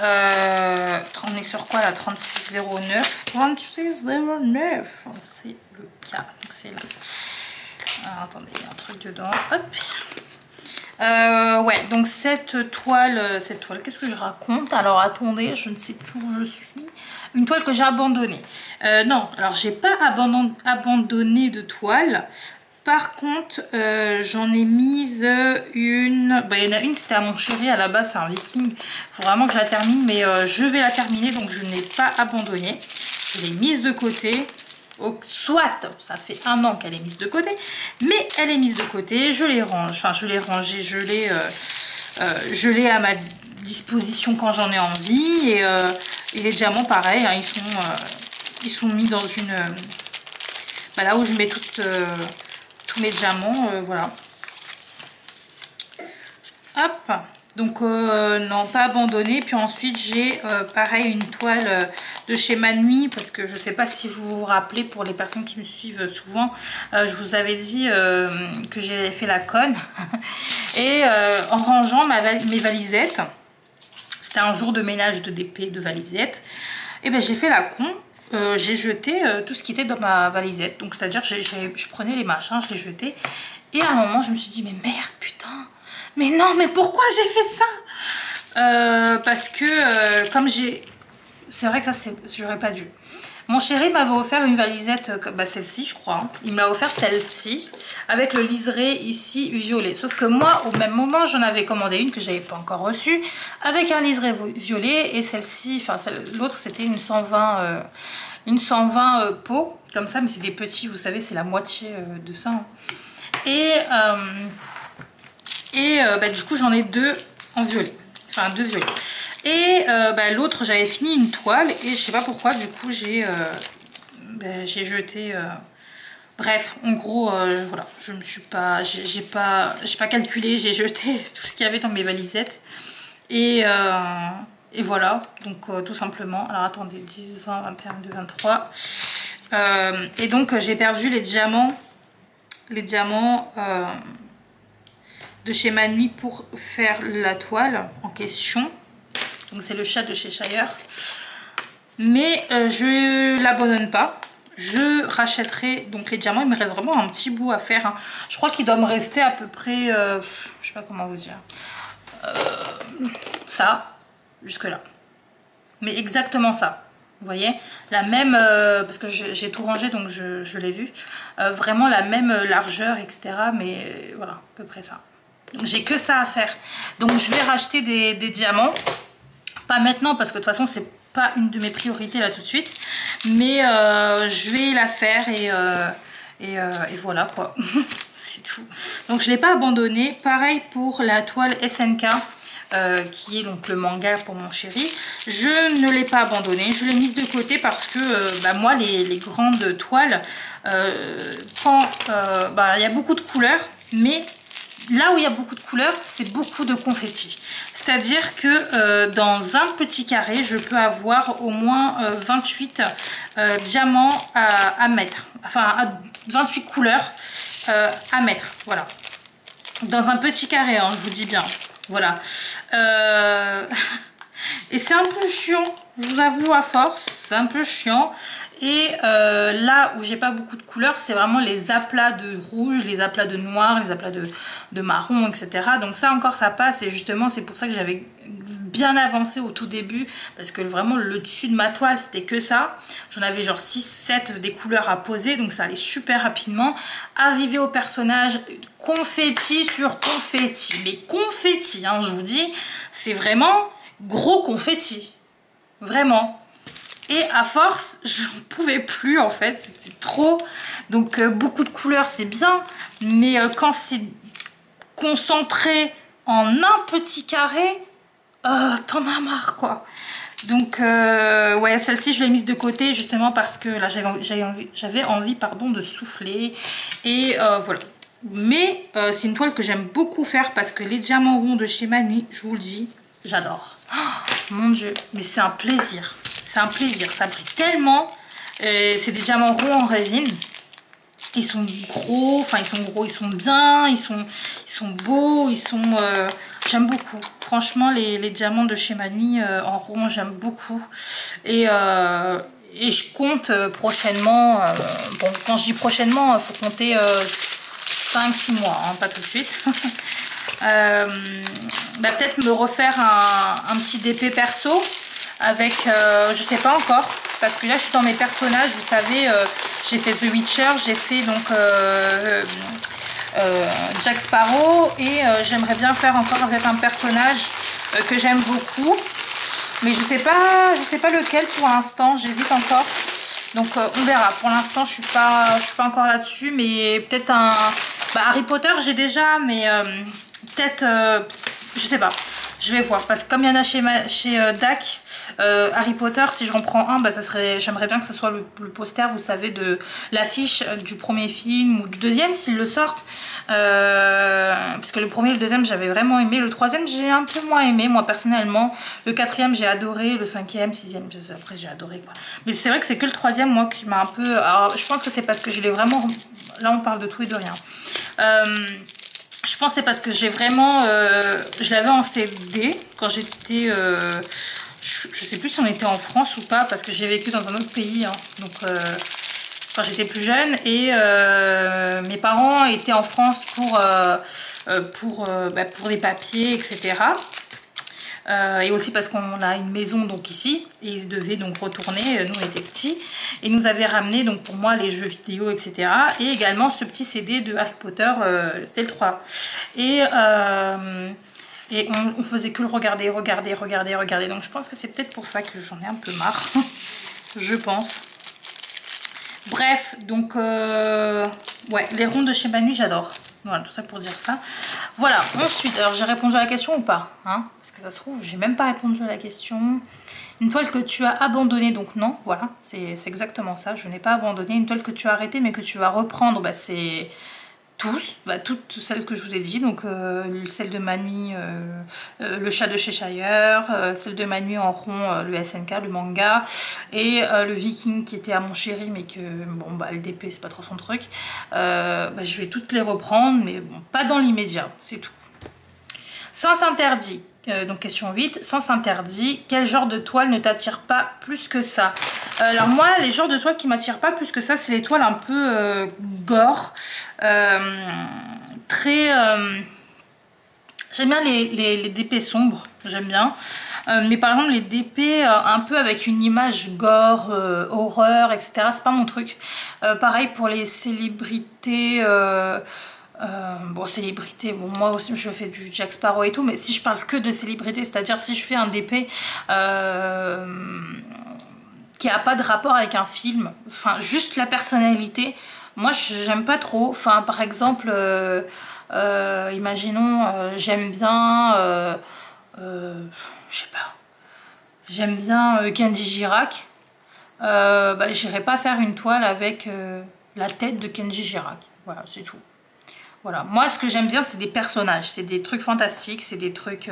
On est sur quoi là? 3609. 3609. C'est le cas. Donc c'est là. Alors, attendez, il y a un truc dedans. Hop. Ouais, donc cette toile, qu'est-ce que je raconte? Alors attendez, je ne sais plus où je suis. Une toile que j'ai abandonnée. Non, alors j'ai pas abandonné de toile. Par contre, j'en ai mise une... Bah, il y en a une, c'était à mon chéri, à la base, c'est un viking. Il faut vraiment que je la termine, mais je vais la terminer, donc je ne l'ai pas abandonnée. Je l'ai mise de côté. Soit, ça fait 1 an qu'elle est mise de côté, mais elle est mise de côté, je l'ai rangée, enfin je l'ai rangée, je l'ai à ma disposition quand j'en ai envie, et les diamants pareil, hein, ils sont mis dans une... bah, là où je mets tous mes diamants, voilà. Hop, donc non, pas abandonné. Puis ensuite j'ai pareil une toile de chez Manui, parce que je sais pas si vous vous rappelez, pour les personnes qui me suivent souvent, je vous avais dit que j'ai fait la conne. Et en rangeant mes valisettes, c'était un jour de ménage de DP de valisettes, et ben j'ai fait la con. J'ai jeté tout ce qui était dans ma valisette. Donc c'est à dire je prenais les machins, je les jetais. Et à un moment je me suis dit mais merde, putain, mais non, mais pourquoi j'ai fait ça? Parce que comme j'ai... C'est vrai que ça, j'aurais pas dû. Mon chéri m'avait offert une valisette, bah celle-ci je crois. Hein. Il me l'a offert celle-ci, avec le liseré ici violet. Sauf que moi, au même moment, j'en avais commandé une que je n'avais pas encore reçue, avec un liseré violet. Et celle-ci, enfin l'autre c'était une 120 pots, comme ça. Mais c'est des petits, vous savez, c'est la moitié de ça. Hein. Et bah, du coup, j'en ai deux en violet. Enfin, deux violets. Et bah, l'autre, j'avais fini une toile et je sais pas pourquoi, du coup, j'ai jeté... Bref, en gros, voilà, je me suis pas... J'ai pas calculé, j'ai jeté tout ce qu'il y avait dans mes valisettes. Et voilà, donc tout simplement. Alors, attendez, 10, 20, 21, 22, 23. Et donc, j'ai perdu les diamants. De chez Manui pour faire la toile en question. Donc c'est le chat de chez Shire. Mais je l'abandonne pas. Je rachèterai donc les diamants. Il me reste vraiment un petit bout à faire. Hein. Je crois qu'il doit me rester à peu près... je sais pas comment vous dire. Ça, jusque là. Mais exactement ça. Vous voyez, la même, parce que j'ai tout rangé donc je l'ai vu, vraiment la même largeur, etc. Mais voilà, à peu près ça. J'ai que ça à faire. Donc je vais racheter des diamants. Pas maintenant parce que de toute façon c'est pas une de mes priorités là tout de suite. Mais je vais la faire et voilà quoi. C'est tout. Donc je ne l'ai pas abandonné. Pareil pour la toile SNK. Qui est donc le manga pour mon chéri, je ne l'ai pas abandonné, je l'ai mise de côté parce que moi les grandes toiles, quand il y a beaucoup de couleurs, mais là où il y a beaucoup de couleurs, c'est beaucoup de confetti. C'est-à-dire que dans un petit carré, je peux avoir au moins 28 diamants à mettre, enfin 28 couleurs à mettre, voilà. Dans un petit carré, hein, je vous dis bien. Voilà. Et c'est un peu chiant, je vous avoue à force, c'est un peu chiant. Et là où j'ai pas beaucoup de couleurs, c'est vraiment les aplats de rouge, les aplats de noir, les aplats de marron, etc. Donc ça encore ça passe et justement c'est pour ça que j'avais bien avancé au tout début. Parce que vraiment le dessus de ma toile c'était que ça. J'en avais genre 6-7 des couleurs à poser, donc ça allait super rapidement. Arrivé au personnage, confetti sur confetti. Mais confetti, hein, je vous dis, c'est vraiment gros confetti. Vraiment. Et à force, j'en pouvais plus en fait, c'était trop. Donc beaucoup de couleurs c'est bien, mais quand c'est concentré en un petit carré, t'en as marre quoi. Donc ouais, celle-ci je l'ai mise de côté justement parce que là j'avais envie pardon, de souffler. Et voilà. Mais c'est une toile que j'aime beaucoup faire parce que les diamants ronds de chez Mani, je vous le dis, j'adore. Oh, mon Dieu, mais c'est un plaisir. C'est un plaisir, ça brille tellement. C'est des diamants ronds en résine. Ils sont gros, enfin ils sont gros, ils sont bien, ils sont beaux, ils sont... j'aime beaucoup. Franchement, les diamants de chez Mani en rond, j'aime beaucoup. Et je compte prochainement... bon, quand je dis prochainement, il faut compter 5-6 mois, hein, pas tout de suite. Peut-être me refaire un petit DP perso. Avec, je sais pas encore, parce que là je suis dans mes personnages, vous savez, j'ai fait The Witcher, j'ai fait donc Jack Sparrow et j'aimerais bien faire encore avec un personnage que j'aime beaucoup, mais je sais pas lequel pour l'instant, j'hésite encore, donc on verra. Pour l'instant je suis pas encore là-dessus, mais peut-être un Harry Potter j'ai déjà, mais peut-être je sais pas. Je vais voir, parce que comme il y en a chez DAC, Harry Potter, si j'en prends un, ça serait, j'aimerais bien que ce soit le poster, vous savez, de l'affiche du premier film ou du deuxième, s'ils le sortent. Parce que le premier et le deuxième, j'avais vraiment aimé. Le troisième, j'ai un peu moins aimé, moi, personnellement. Le quatrième, j'ai adoré. Le cinquième, sixième, après, j'ai adoré, quoi. Mais c'est vrai que c'est que le troisième, moi, qui m'a un peu... Alors, je pense que c'est parce que je l'ai vraiment... Là, on parle de tout et de rien. Je pense que c'est parce que j'ai vraiment... je l'avais en CD quand j'étais... je sais plus si on était en France ou pas, parce que j'ai vécu dans un autre pays. Hein, donc, quand j'étais plus jeune. Et mes parents étaient en France pour les papiers, etc. Et aussi parce qu'on a une maison donc ici et ils devaient donc retourner, nous on était petits, et nous avaient ramené donc pour moi les jeux vidéo, etc. et également ce petit CD de Harry Potter, c'était le 3 et on faisait que le regarder, donc je pense que c'est peut-être pour ça que j'en ai un peu marre. Je pense. Bref, donc ouais, les ronds de chez Manu j'adore. Voilà, tout ça pour dire ça. Voilà, ensuite, alors j'ai répondu à la question ou pas, hein? Parce que ça se trouve, j'ai même pas répondu à la question. Une toile que tu as abandonnée, donc non, voilà, c'est exactement ça. Je n'ai pas abandonné. Une toile que tu as arrêtée mais que tu vas reprendre, c'est toutes celles que je vous ai dit. Donc celle de Manu, le chat de Cheshire, celle de Manu en rond, le SNK, le manga, et le viking qui était à mon chéri mais que bon le DP c'est pas trop son truc. Je vais toutes les reprendre, mais bon, pas dans l'immédiat, c'est tout. Sens interdit. Donc question 8, sens interdit, quel genre de toile ne t'attire pas plus que ça? Alors moi, les genres de toiles qui m'attirent pas plus que ça, c'est les toiles un peu gore, très... J'aime bien les DP sombres, j'aime bien. Mais par exemple les DP un peu avec une image gore, horreur, etc. C'est pas mon truc. Pareil pour les célébrités. Bon, célébrité, bon, moi aussi je fais du Jack Sparrow et tout, mais si je parle que de célébrité, c'est-à-dire si je fais un DP qui a pas de rapport avec un film, enfin juste la personnalité, moi j'aime pas trop. Enfin par exemple, imaginons, j'aime bien, je sais pas, j'aime bien Kenji Girac, bah, j'irai pas faire une toile avec la tête de Kenji Girac, voilà c'est tout. Voilà, moi ce que j'aime bien c'est des personnages, c'est des trucs fantastiques, c'est des trucs,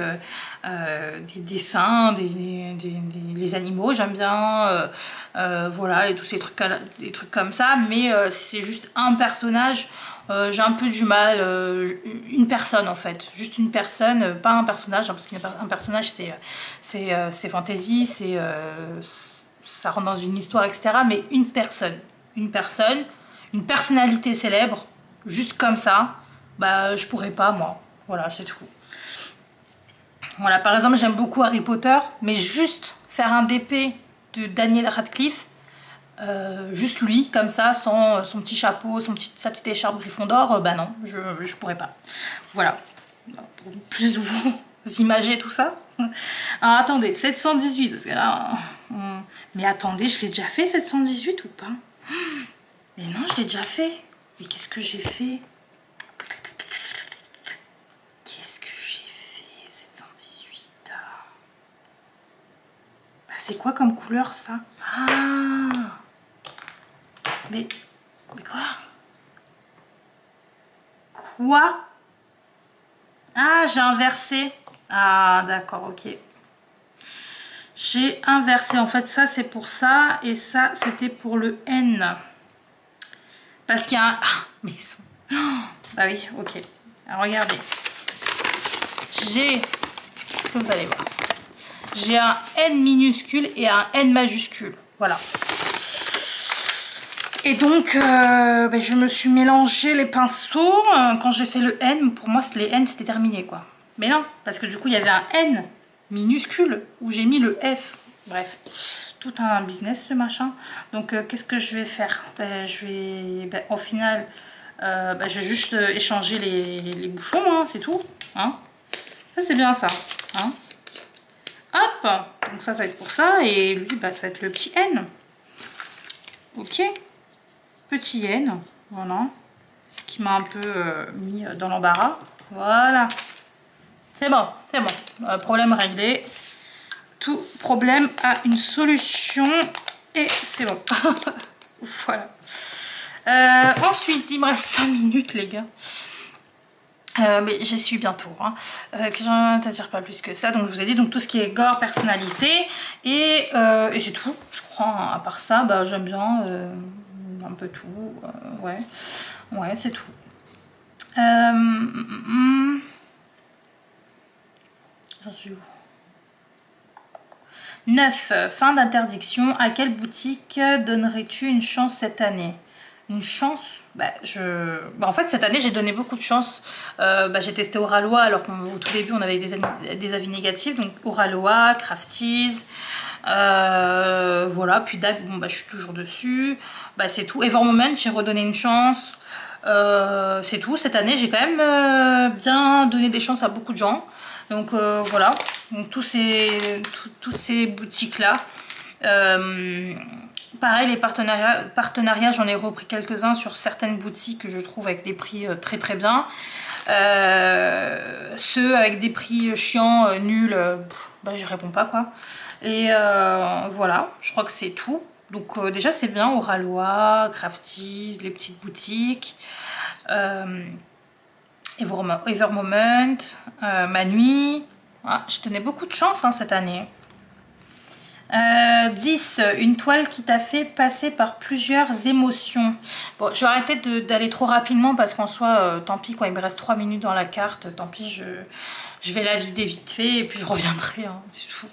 des dessins, les animaux j'aime bien, voilà, et tous ces trucs, des trucs comme ça, mais si c'est juste un personnage, j'ai un peu du mal, une personne en fait, juste une personne, pas un personnage, hein, parce qu'un personnage c'est fantasy, ça rentre dans une histoire, etc., mais une personne, une personnalité célèbre, juste comme ça, bah je pourrais pas moi, voilà c'est tout. Voilà, par exemple j'aime beaucoup Harry Potter, mais juste faire un DP de Daniel Radcliffe, juste lui comme ça, sans son petit chapeau, sa petite écharpe Gryffondor, bah non, je pourrais pas. Voilà, pour plus vous imager tout ça. Alors attendez, 718, parce que là, mais attendez, je l'ai déjà fait 718 ou pas? Mais non, je l'ai déjà fait. Mais qu'est-ce que j'ai fait? Qu'est-ce que j'ai fait 718? Bah, c'est quoi comme couleur ça? Ah, mais quoi? Quoi? Ah, j'ai inversé. Ah, d'accord, ok. J'ai inversé. En fait, ça, c'est pour ça. Et ça, c'était pour le N. Parce qu'il y a un... Ah, mais ils sont... Oh, bah oui, ok. Alors, regardez. J'ai... Est-ce que vous allez voir? J'ai un N minuscule et un N majuscule. Voilà. Et donc, bah, je me suis mélangé les pinceaux. Quand j'ai fait le N, pour moi, les N, c'était terminé, quoi. Mais non, parce que du coup, il y avait un N minuscule où j'ai mis le F. Bref, tout un business, ce machin. Donc, qu'est-ce que je vais faire? Je vais, au final, je vais juste échanger les bouchons, hein, c'est tout. Hein, ça, c'est bien ça. Hein, hop, donc ça va être pour ça. Et lui, bah, ça va être le petit N. Ok. Petit N, voilà, qui m'a un peu mis dans l'embarras. Voilà, c'est bon, c'est bon. Problème réglé. Tout problème a une solution et c'est bon. Voilà. Ensuite, il me reste 5 minutes, les gars. Mais j'y suis bientôt. Hein. Que j'en t'attire pas plus que ça. Donc, je vous ai dit donc tout ce qui est gore, personnalité. Et c'est tout, je crois. À part ça, bah, j'aime bien. Un peu tout, ouais, c'est tout. J'en suis où? 9. Fin d'interdiction. À quelle boutique donnerais-tu une chance cette année? Une chance? En fait, cette année, j'ai donné beaucoup de chance. J'ai testé Oralois, alors qu'au tout début, on avait des avis négatifs. Donc, Oralois, Crafties, voilà. Puis DAC, bon, je suis toujours dessus. C'est tout. Evermoment, j'ai redonné une chance. C'est tout. Cette année, j'ai quand même bien donné des chances à beaucoup de gens. Donc, voilà. Donc, toutes ces boutiques-là. Pareil, les partenariats, j'en ai repris quelques-uns sur certaines boutiques que je trouve avec des prix très très bien. Ceux avec des prix chiants, nuls, je réponds pas quoi. Et voilà, je crois que c'est tout. Donc déjà c'est bien, Oralois, Crafties, les petites boutiques, Evermoment, Manui. Ah, je tenais beaucoup de chance hein, cette année. 10. Une toile qui t'a fait passer par plusieurs émotions. Bon, je vais arrêter d'aller trop rapidement parce qu'en soi, tant pis, quand il me reste 3 minutes dans la carte, tant pis, je vais la vider vite fait et puis je reviendrai, hein, c'est tout.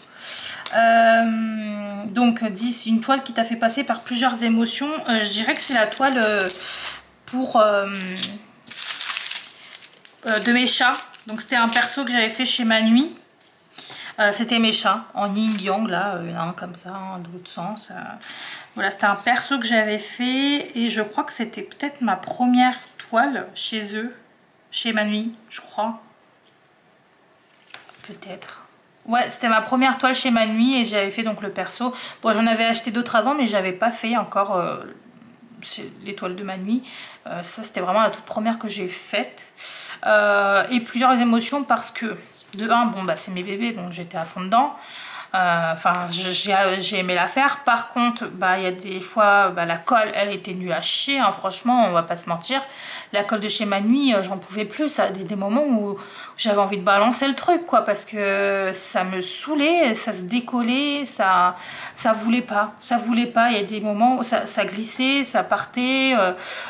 Donc 10. Une toile qui t'a fait passer par plusieurs émotions. Je dirais que c'est la toile pour de mes chats. Donc c'était un perso que j'avais fait chez Manui. C'était mes chats en yin yang là, un comme ça, de l'autre sens. Voilà, c'était un perso que j'avais fait et je crois que c'était peut-être ma première toile chez eux, chez Manui, je crois. Peut-être. Ouais, c'était ma première toile chez Manui et j'avais fait donc le perso. Bon, j'en avais acheté d'autres avant, mais j'avais pas fait encore les toiles de Manui. Ça, c'était vraiment la toute première que j'ai faite. Et plusieurs émotions parce que, de un, bon, bah, c'est mes bébés, donc j'étais à fond dedans. Enfin, j'ai aimé la faire. Par contre, bah, il y a des fois, bah, la colle, elle était nulle à chier, hein, franchement, on va pas se mentir. La colle de chez Manui, j'en pouvais plus. Ça, des moments où j'avais envie de balancer le truc, quoi, parce que ça me saoulait, ça se décollait, ça voulait pas. Ça voulait pas. Il y a des moments où ça glissait, ça partait.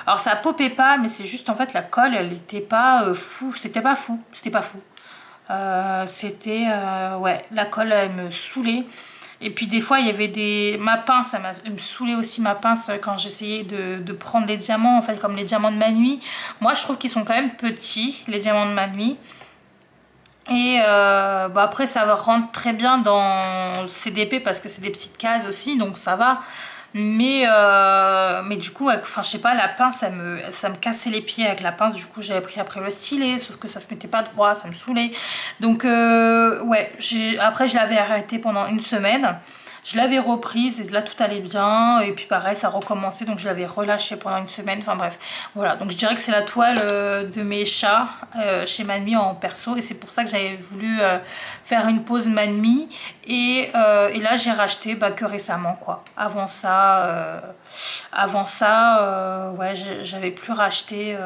Alors, ça popait pas, mais c'est juste, en fait, la colle, elle était pas fou. C'était pas fou. C'était pas fou. Ouais, la colle elle me saoulait et puis des fois il y avait ma pince, elle me saoulait aussi, ma pince, quand j'essayais de prendre les diamants, en fait, comme les diamants de Manui. Moi je trouve qu'ils sont quand même petits, les diamants de Manui, et bah après ça rentre très bien dans CDP parce que c'est des petites cases aussi, donc ça va. Mais du coup, enfin je sais pas, la pince ça me cassait les pieds avec la pince. Du coup j'avais pris après le stylet, sauf que ça se mettait pas droit, ça me saoulait. Donc ouais, après je l'avais arrêté pendant une semaine. Je l'avais reprise et là tout allait bien, et puis pareil ça recommençait, donc je l'avais relâché pendant une semaine. Enfin bref, voilà, donc je dirais que c'est la toile de mes chats chez Manui en perso, et c'est pour ça que j'avais voulu faire une pause Manui. Et là j'ai racheté que récemment, quoi. Avant ça ouais, j'avais plus racheté,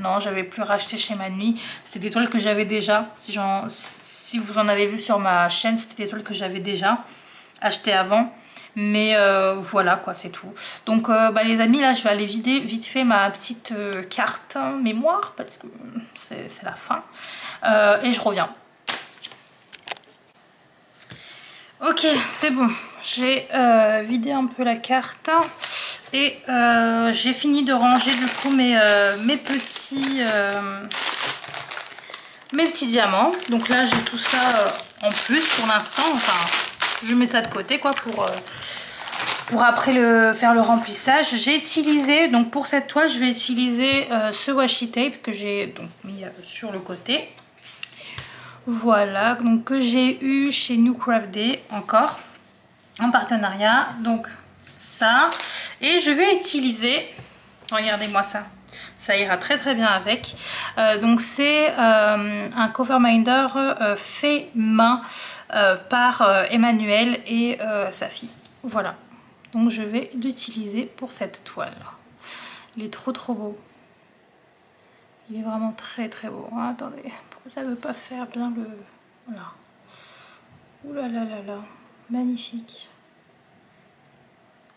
non, j'avais plus racheté chez Manui. C'était des toiles que j'avais déjà, si vous en avez vu sur ma chaîne, c'était des toiles que j'avais déjà acheté avant, mais voilà, quoi, c'est tout. Donc les amis, là je vais aller vider vite fait ma petite carte mémoire parce que c'est la fin, et je reviens. Ok, c'est bon, j'ai vidé un peu la carte et j'ai fini de ranger du coup mes petits diamants. Donc là j'ai tout ça en plus pour l'instant, enfin je mets ça de côté, quoi, pour après faire le remplissage. J'ai utilisé, donc pour cette toile, je vais utiliser ce washi tape que j'ai donc mis sur le côté. Voilà, donc que j'ai eu chez New Craft Day, encore en partenariat. Donc ça, et je vais utiliser, regardez-moi ça. Ça ira très très bien avec. Donc c'est un cover minder fait main par Emmanuel et sa fille. Voilà. Donc je vais l'utiliser pour cette toile. Il est trop trop beau. Il est vraiment très très beau. Ah, attendez, pourquoi ça ne veut pas faire bien le... Voilà. Ouh là là là là. Magnifique.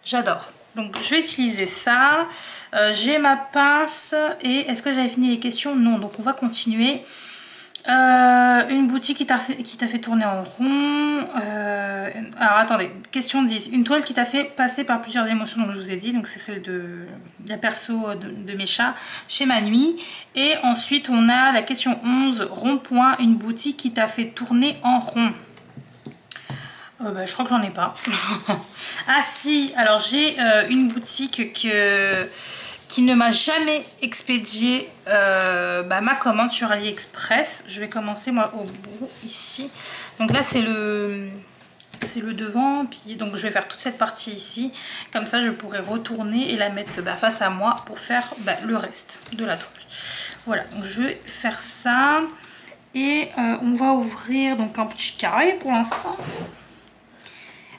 J'adore. Donc je vais utiliser ça. J'ai ma pince. Et est-ce que j'avais fini les questions? Non, donc on va continuer. Une boutique qui t'a fait tourner en rond. Alors attendez, question 10. Une toile qui t'a fait passer par plusieurs émotions, donc je vous ai dit, donc c'est celle de la perso de mes chats chez Manui. Et ensuite on a la question 11, rond-point, une boutique qui t'a fait tourner en rond. Je crois que j'en ai pas. Ah si, alors j'ai une boutique qui ne m'a jamais expédié ma commande sur AliExpress. Je vais commencer moi au bout ici. Donc là c'est le devant, puis donc je vais faire toute cette partie ici. Comme ça je pourrai retourner et la mettre face à moi pour faire le reste de la toile. Voilà, donc je vais faire ça. Et on va ouvrir donc un petit carré pour l'instant.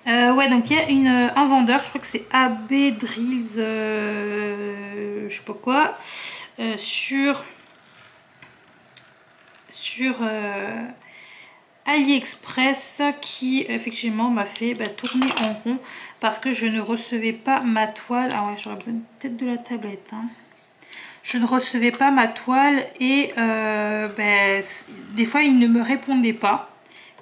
Ouais, donc il y a un vendeur, je crois que c'est AB Drills, je sais pas quoi, sur AliExpress, qui effectivement m'a fait tourner en rond parce que je ne recevais pas ma toile. Ah ouais, j'aurais besoin peut-être de la tablette, hein. Je ne recevais pas ma toile et des fois il ne me répondait pas.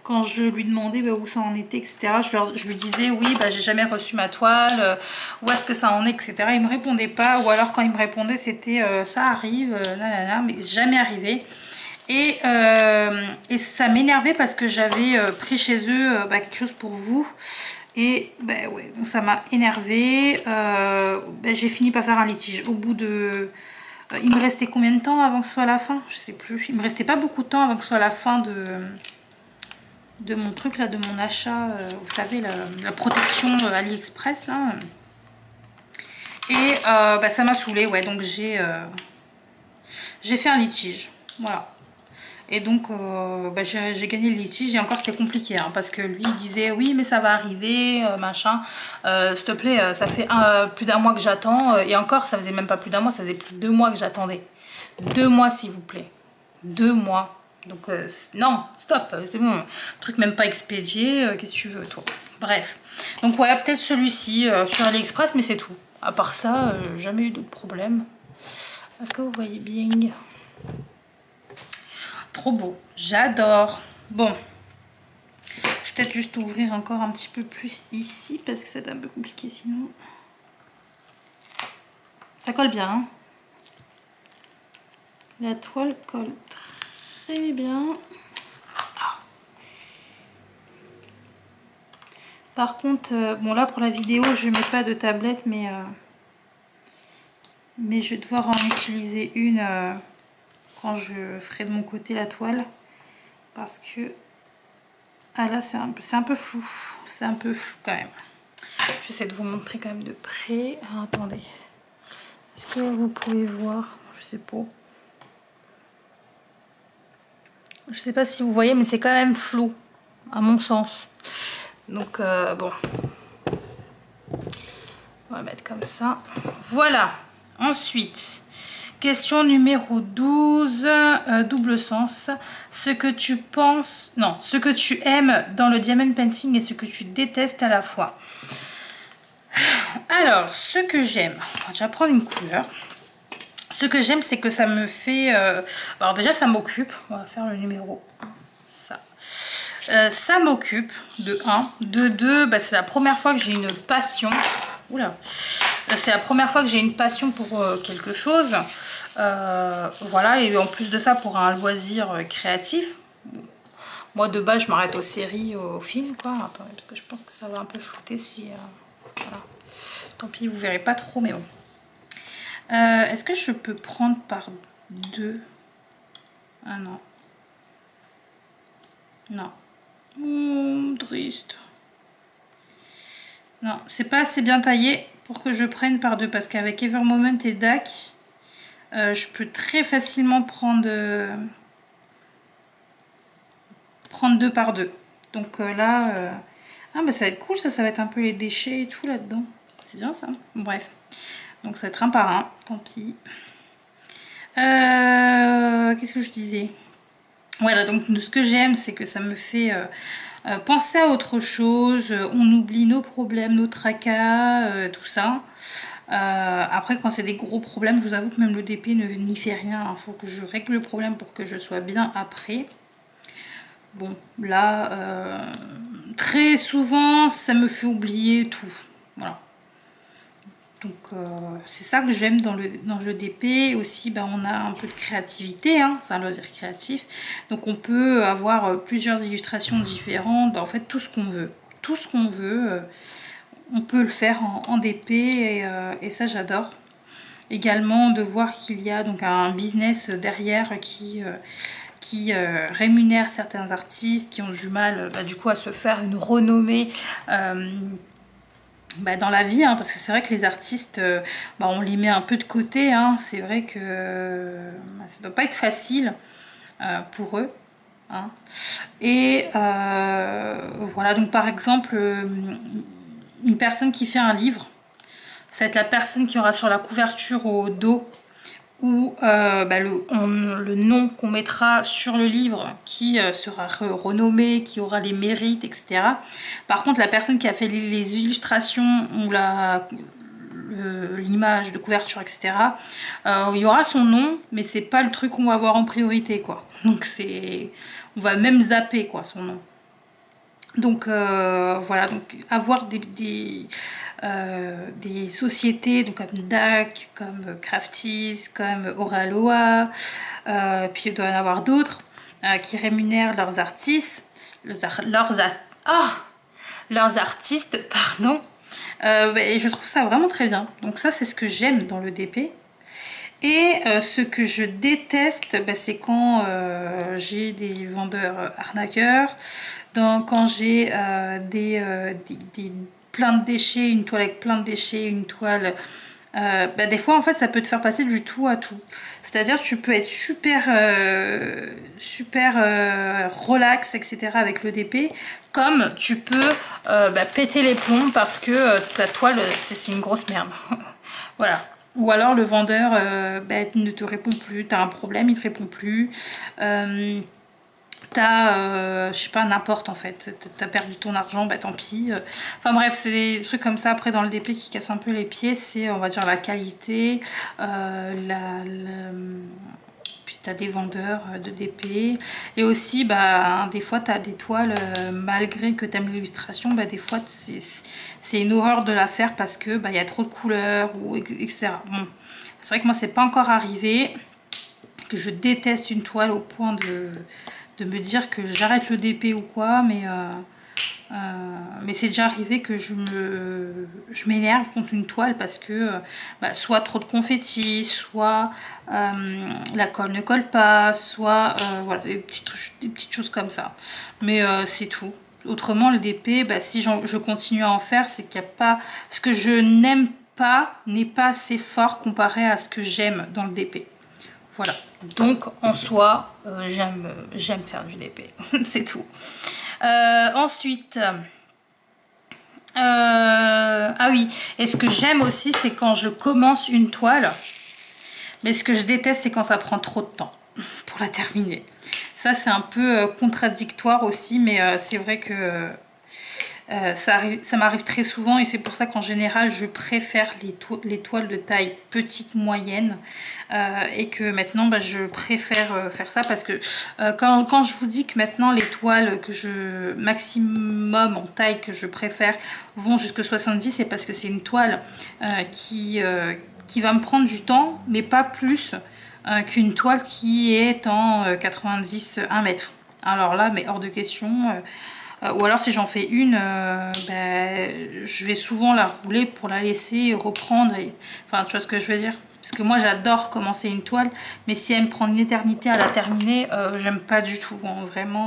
Quand je lui demandais où ça en était, etc., je lui disais oui, j'ai jamais reçu ma toile, où est-ce que ça en est, etc. Il me répondait pas, ou alors quand il me répondait c'était ça arrive, là, mais jamais arrivé. Et ça m'énervait parce que j'avais pris chez eux quelque chose pour vous. Et ouais, donc ça m'a énervé. J'ai fini par faire un litige. Au bout de... il me restait combien de temps avant que ce soit la fin? Je sais plus. Il me restait pas beaucoup de temps avant que ce soit la fin de mon truc là, de mon achat. Vous savez, la protection AliExpress là. Et ça m'a saoulée, ouais. Donc j'ai fait un litige. Voilà. Et donc, j'ai gagné le litige et encore c'était compliqué hein, parce que lui il disait oui mais ça va arriver, machin, s'il te plaît, ça fait plus d'un mois que j'attends et encore ça faisait même pas plus d'un mois, ça faisait plus de 2 mois que j'attendais. 2 mois s'il vous plaît, 2 mois. Donc non, stop, c'est bon, truc même pas expédié, qu'est-ce que tu veux toi? Bref, donc ouais peut-être celui-ci sur AliExpress mais c'est tout. À part ça, jamais eu d'autres problèmes. Est-ce que vous voyez bien? Trop beau, j'adore. Bon, je vais peut-être juste ouvrir encore un petit peu plus ici parce que c'est un peu compliqué sinon. Ça colle bien. Hein, la toile colle très bien. Par contre, bon là pour la vidéo je mets pas de tablette mais je vais devoir en utiliser une quand je ferai de mon côté la toile parce que là c'est un peu flou, c'est un peu flou quand même. J'essaie de vous montrer quand même de près. Ah, attendez, est-ce que vous pouvez voir? Je sais pas, je sais pas si vous voyez mais c'est quand même flou à mon sens, donc bon, on va mettre comme ça, voilà. Ensuite, question numéro 12, double sens. Ce que tu penses, non, ce que tu aimes dans le diamond painting et ce que tu détestes à la fois. Alors, ce que j'aime, on va déjà prendre une couleur. Ce que j'aime, c'est que ça me fait... alors déjà, ça m'occupe. On va faire le numéro 1, ça. Ça m'occupe, de 1. De 2, c'est la première fois que j'ai une passion. Oula. C'est la première fois que j'ai une passion pour quelque chose. Voilà, et en plus de ça, pour un loisir créatif. Moi, de base, je m'arrête aux séries, aux films, quoi. Attendez, parce que je pense que ça va un peu flouter si... voilà. Tant pis, vous verrez pas trop, mais bon. Est-ce que je peux prendre par 2? Ah non. Non. Triste. Non, c'est pas assez bien taillé pour que je prenne par 2 parce qu'avec Evermoment et DAC, je peux très facilement prendre 2 par 2. Donc là, ça va être cool, ça va être un peu les déchets et tout là-dedans. C'est bien ça. Bref, donc ça va être un par un, tant pis. Qu'est-ce que je disais? Voilà, donc ce que j'aime, c'est que ça me fait... penser à autre chose, on oublie nos problèmes, nos tracas, tout ça. Après, quand c'est des gros problèmes, je vous avoue que même le DP n'y fait rien. Il faut que je règle le problème pour que je sois bien après. Bon, là, très souvent, ça me fait oublier tout. Voilà. Donc, c'est ça que j'aime dans le DP. Aussi, on a un peu de créativité, hein, c'est un loisir créatif. Donc, on peut avoir plusieurs illustrations différentes. En fait, tout ce qu'on veut. Tout ce qu'on veut, on peut le faire en DP et ça, j'adore. Également, de voir qu'il y a donc un business derrière qui rémunère certains artistes qui ont du mal, du coup, à se faire une renommée dans la vie, hein, parce que c'est vrai que les artistes, on les met un peu de côté, hein. C'est vrai que ça ne doit pas être facile pour eux, hein. Et voilà, donc par exemple, une personne qui fait un livre, ça va être la personne qui aura sur la couverture au dos ou le nom qu'on mettra sur le livre qui sera renommé, qui aura les mérites, etc. Par contre, la personne qui a fait les illustrations ou l'image de couverture, etc., il y aura son nom, mais c'est pas le truc qu'on va voir en priorité, quoi. Donc on va même zapper, quoi, son nom. Donc voilà, donc avoir des sociétés donc comme DAC, comme Crafties, comme Oraloa, puis il doit y en avoir d'autres qui rémunèrent leurs artistes, leurs artistes, pardon. Et je trouve ça vraiment très bien. Donc ça, c'est ce que j'aime dans le DP. Et ce que je déteste, c'est quand j'ai des vendeurs arnaqueurs, quand j'ai plein de déchets, une toile avec plein de déchets, une toile... des fois, en fait, ça peut te faire passer du tout à tout. C'est-à-dire que tu peux être super relax, etc. avec le DP, comme tu peux péter les plombs parce que ta toile, c'est une grosse merde. Voilà. Ou alors le vendeur ne te répond plus, t'as un problème, il te répond plus. Je sais pas, n'importe en fait, t'as perdu ton argent, tant pis. Enfin bref, c'est des trucs comme ça après dans le DP qui cassent un peu les pieds, c'est on va dire la qualité, puis t'as des vendeurs de DP, et aussi des fois t'as des toiles, malgré que t'aimes l'illustration, des fois c'est une horreur de la faire parce que y a trop de couleurs, ou etc. Bon, c'est vrai que moi c'est pas encore arrivé, que je déteste une toile au point de me dire que j'arrête le DP ou quoi, mais c'est déjà arrivé que je m'énerve contre une toile parce que soit trop de confetti, soit la colle ne colle pas, soit voilà, des petites choses comme ça. Mais c'est tout. Autrement, le DP, si je continue à en faire, c'est qu'il n'y a pas... Ce que je n'aime pas n'est pas assez fort comparé à ce que j'aime dans le DP. Voilà. Donc, en soi, j'aime faire du DP. C'est tout. Ensuite... ah oui, et ce que j'aime aussi, c'est quand je commence une toile. Mais ce que je déteste, c'est quand ça prend trop de temps pour la terminer. Ça, c'est un peu contradictoire aussi, mais c'est vrai que ça m'arrive très souvent, et c'est pour ça qu'en général, je préfère les toiles de taille petite, moyenne, et que maintenant, je préfère faire ça parce que quand je vous dis que maintenant, les toiles maximum en taille que je préfère vont jusqu'à 70, c'est parce que c'est une toile qui va me prendre du temps, mais pas plus qu'une toile qui est en 90 1 mètre. Alors là, mais hors de question. Ou alors si j'en fais une, je vais souvent la rouler pour la laisser reprendre. Enfin, tu vois ce que je veux dire? Parce que moi, j'adore commencer une toile, mais si elle me prend une éternité à la terminer, j'aime pas du tout. Bon, vraiment,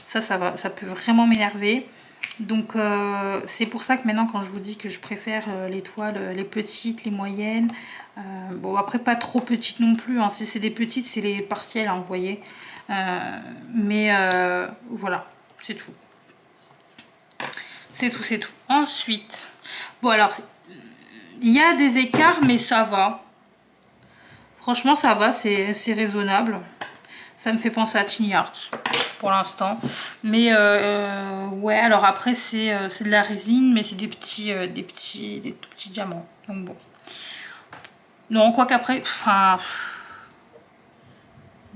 ça peut vraiment m'énerver. Donc, c'est pour ça que maintenant, quand je vous dis que je préfère les toiles, les petites, les moyennes, bon, après, pas trop petites non plus. Hein. Si c'est des petites, c'est les partielles, hein, vous voyez. Mais voilà, c'est tout. C'est tout, c'est tout. Ensuite, bon alors, il y a des écarts, mais ça va. Franchement, ça va, c'est raisonnable. Ça me fait penser à Tiny Art pour l'instant. Mais ouais, alors après, c'est de la résine, mais c'est des tout petits diamants. Donc bon. Non, quoi qu'après, enfin...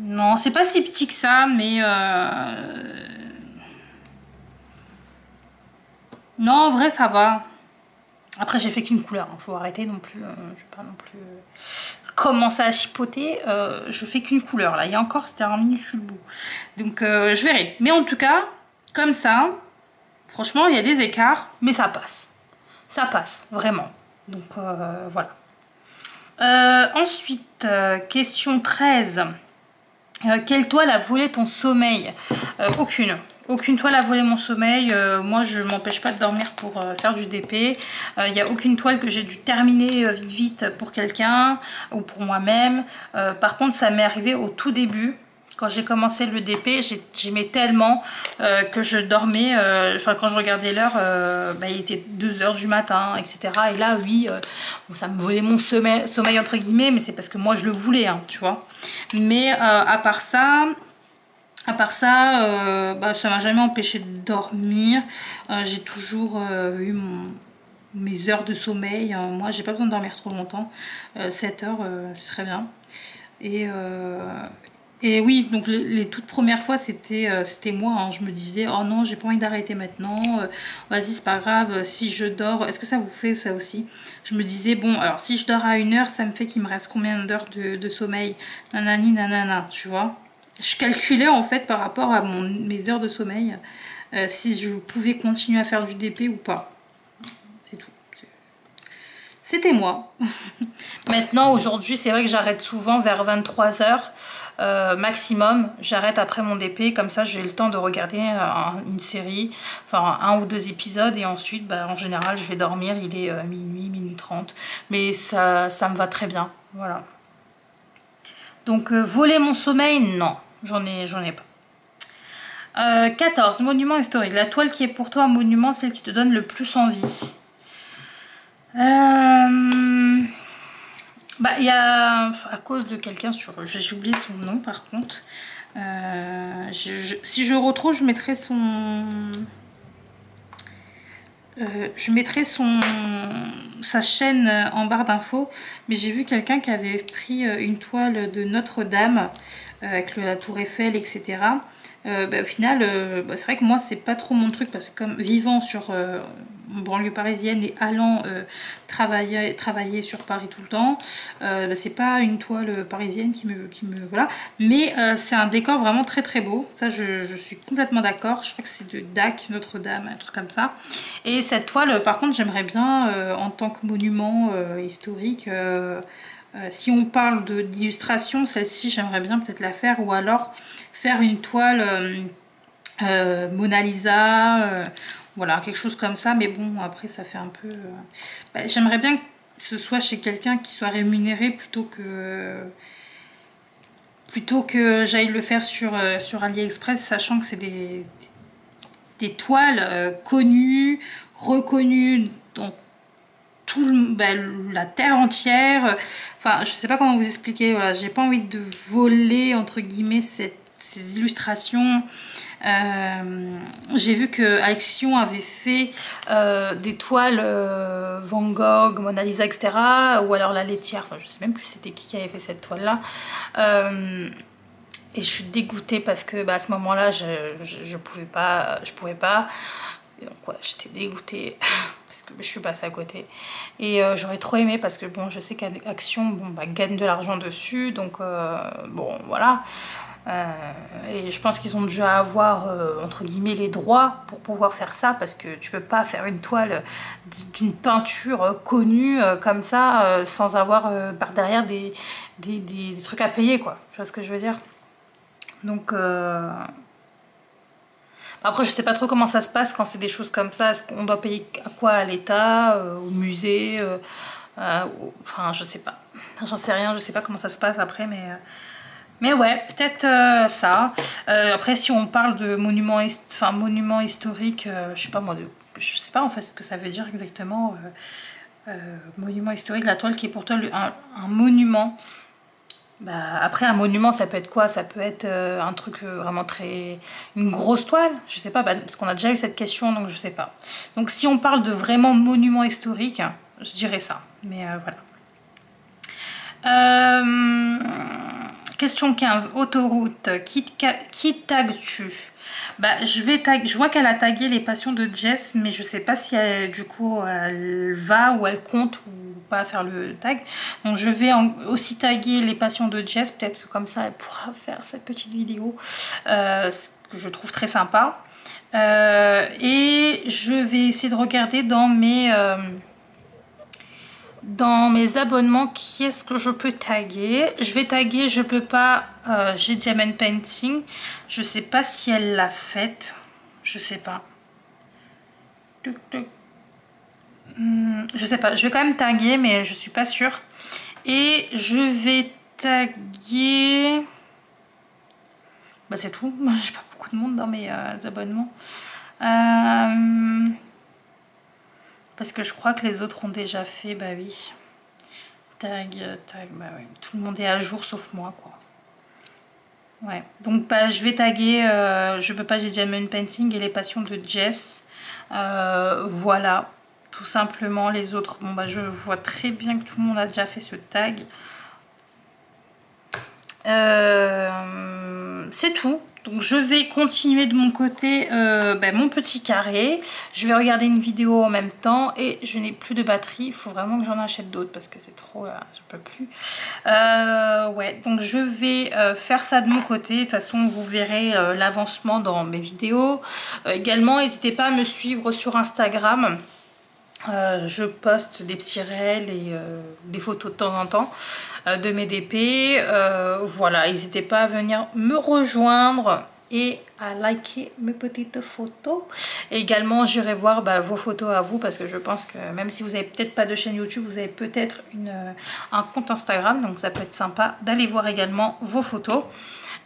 Non, c'est pas si petit que ça, mais... Non, en vrai, ça va. Après, j'ai fait qu'une couleur. Hein. Faut arrêter non plus. Je vais pas non plus commencer à chipoter. Je fais qu'une couleur. Là, il y a encore, c'était un minuscule bout. Donc, je verrai. Mais en tout cas, comme ça, franchement, il y a des écarts, mais ça passe. Ça passe, vraiment. Donc, voilà. Ensuite, question 13. Quelle toile a volé ton sommeil? Aucune. Aucune toile a volé mon sommeil. Moi, je m'empêche pas de dormir pour faire du DP. Il n'y a aucune toile que j'ai dû terminer vite pour quelqu'un ou pour moi-même. Par contre, ça m'est arrivé au tout début. Quand j'ai commencé le DP, j'aimais tellement que je dormais. Enfin, quand je regardais l'heure, il était 2 h du matin, etc. Et là, oui, bon, ça me volait mon sommeil entre guillemets, mais c'est parce que moi, je le voulais, hein, tu vois. Mais à part ça, ça m'a jamais empêché de dormir. J'ai toujours eu mes heures de sommeil. Moi, j'ai pas besoin de dormir trop longtemps. 7 heures, c'est très bien. Et oui, donc les toutes premières fois, c'était moi. Hein. Je me disais, oh non, j'ai pas envie d'arrêter maintenant. Vas-y, c'est pas grave. Si je dors, est-ce que ça vous fait ça aussi? Je me disais, bon, alors si je dors à 1 heure, ça me fait qu'il me reste combien d'heures de sommeil? Nanani, nanana, tu vois. Je calculais en fait par rapport à mes heures de sommeil, si je pouvais continuer à faire du DP ou pas. C'est tout. C'était moi. Maintenant, aujourd'hui, c'est vrai que j'arrête souvent vers 23 h maximum. J'arrête après mon DP, comme ça j'ai le temps de regarder une série, enfin 1 ou 2 épisodes, et ensuite, bah, en général, je vais dormir. Il est minuit, minuit 30. Mais ça me va très bien. Voilà. Donc, voler mon sommeil, non, j'en ai pas. 14, monument historique. La toile qui est pour toi un monument, celle qui te donne le plus envie. Bah, il y a, à cause de quelqu'un sur... J'ai oublié son nom par contre. Si je retrouve, je mettrai sa chaîne en barre d'infos. Mais j'ai vu quelqu'un qui avait pris une toile de Notre-Dame avec la tour Eiffel, etc. Bah, au final, bah, c'est vrai que moi, c'est pas trop mon truc parce que comme vivant sur banlieue parisienne et allant travailler sur Paris tout le temps, bah, c'est pas une toile parisienne qui me voilà. Mais c'est un décor vraiment très très beau. Ça, je suis complètement d'accord. Je crois que c'est de Dac, Notre-Dame, un truc comme ça. Et cette toile, par contre, j'aimerais bien en tant que monument historique. Si on parle d'illustration, celle-ci, j'aimerais bien peut-être la faire, ou alors faire une toile Mona Lisa, voilà, quelque chose comme ça. Mais bon, après, ça fait un peu... bah, j'aimerais bien que ce soit chez quelqu'un qui soit rémunéré plutôt que j'aille le faire sur AliExpress, sachant que c'est des toiles connues, reconnues dans la terre entière. Enfin, je sais pas comment vous expliquer. Voilà, j'ai pas envie de voler entre guillemets ces illustrations. J'ai vu que Action avait fait des toiles Van Gogh, Mona Lisa, etc. Ou alors la laitière. Enfin, je sais même plus c'était qui avait fait cette toile là. Et je suis dégoûtée parce que bah, à ce moment-là, je pouvais pas. Et donc ouais, j'étais dégoûtée parce que je suis passée à côté. Et j'aurais trop aimé parce que bon, je sais qu'Action bah, gagne de l'argent dessus, donc bon voilà. Et je pense qu'ils ont déjà avoir entre guillemets les droits pour pouvoir faire ça, parce que tu peux pas faire une toile d'une peinture connue comme ça sans avoir par derrière des trucs à payer, quoi. Tu vois ce que je veux dire? Donc après, je sais pas trop comment ça se passe quand c'est des choses comme ça. Est-ce qu'on doit payer à quoi? À l'État, au musée, enfin, je sais pas. J'en sais rien, je sais pas comment ça se passe après, mais ouais, peut-être ça. Après, si on parle de monuments historiques, je sais pas moi, je sais pas en fait ce que ça veut dire exactement. Monument historique, la toile qui est pour toi un monument. Bah, après, un monument, ça peut être quoi? Ça peut être un truc vraiment très... Une grosse toile? Je sais pas, bah, parce qu'on a déjà eu cette question, donc je sais pas. Donc si on parle de vraiment monument historique, je dirais ça. Mais voilà. Question 15. Autoroute. Qui tagues-tu? Bah, je vois qu'elle a tagué les passions de Jess, mais je sais pas si elle, du coup elle va ou elle compte ou pas faire le tag. Donc je vais aussi taguer les passions de Jess, peut-être que comme ça elle pourra faire cette petite vidéo que je trouve très sympa. Et je vais essayer de regarder dans mes abonnements qui est-ce que je peux taguer. Je vais taguer, je peux pas, j'ai Diamond Painting, je sais pas si elle l'a faite, je sais pas. Je sais pas, je vais quand même taguer, mais je suis pas sûre. Et je vais taguer, bah c'est tout. J'ai pas beaucoup de monde dans mes abonnements, parce que je crois que les autres ont déjà fait. Bah oui, tag, bah oui, tout le monde est à jour sauf moi, quoi. Ouais, donc bah, je vais taguer, je peux pas, j'ai Diamond Painting et les passions de Jess. Voilà, tout simplement. Les autres, bon bah je vois très bien que tout le monde a déjà fait ce tag. c'est tout. Donc je vais continuer de mon côté mon petit carré. Je vais regarder une vidéo en même temps et je n'ai plus de batterie. Il faut vraiment que j'en achète d'autres parce que c'est trop là, je peux plus. Ouais, donc je vais faire ça de mon côté. De toute façon, vous verrez l'avancement dans mes vidéos. Également, n'hésitez pas à me suivre sur Instagram. Je poste des petits réels et des photos de temps en temps de mes DP. Voilà, n'hésitez pas à venir me rejoindre et à liker mes petites photos. Et également, j'irai voir vos photos à vous parce que je pense que même si vous n'avez peut-être pas de chaîne YouTube, vous avez peut-être un compte Instagram. Donc ça peut être sympa d'aller voir également vos photos.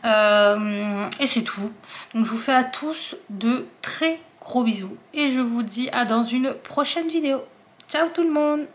Et c'est tout. Donc je vous fais à tous de très gros bisous et je vous dis à dans une prochaine vidéo. Ciao tout le monde!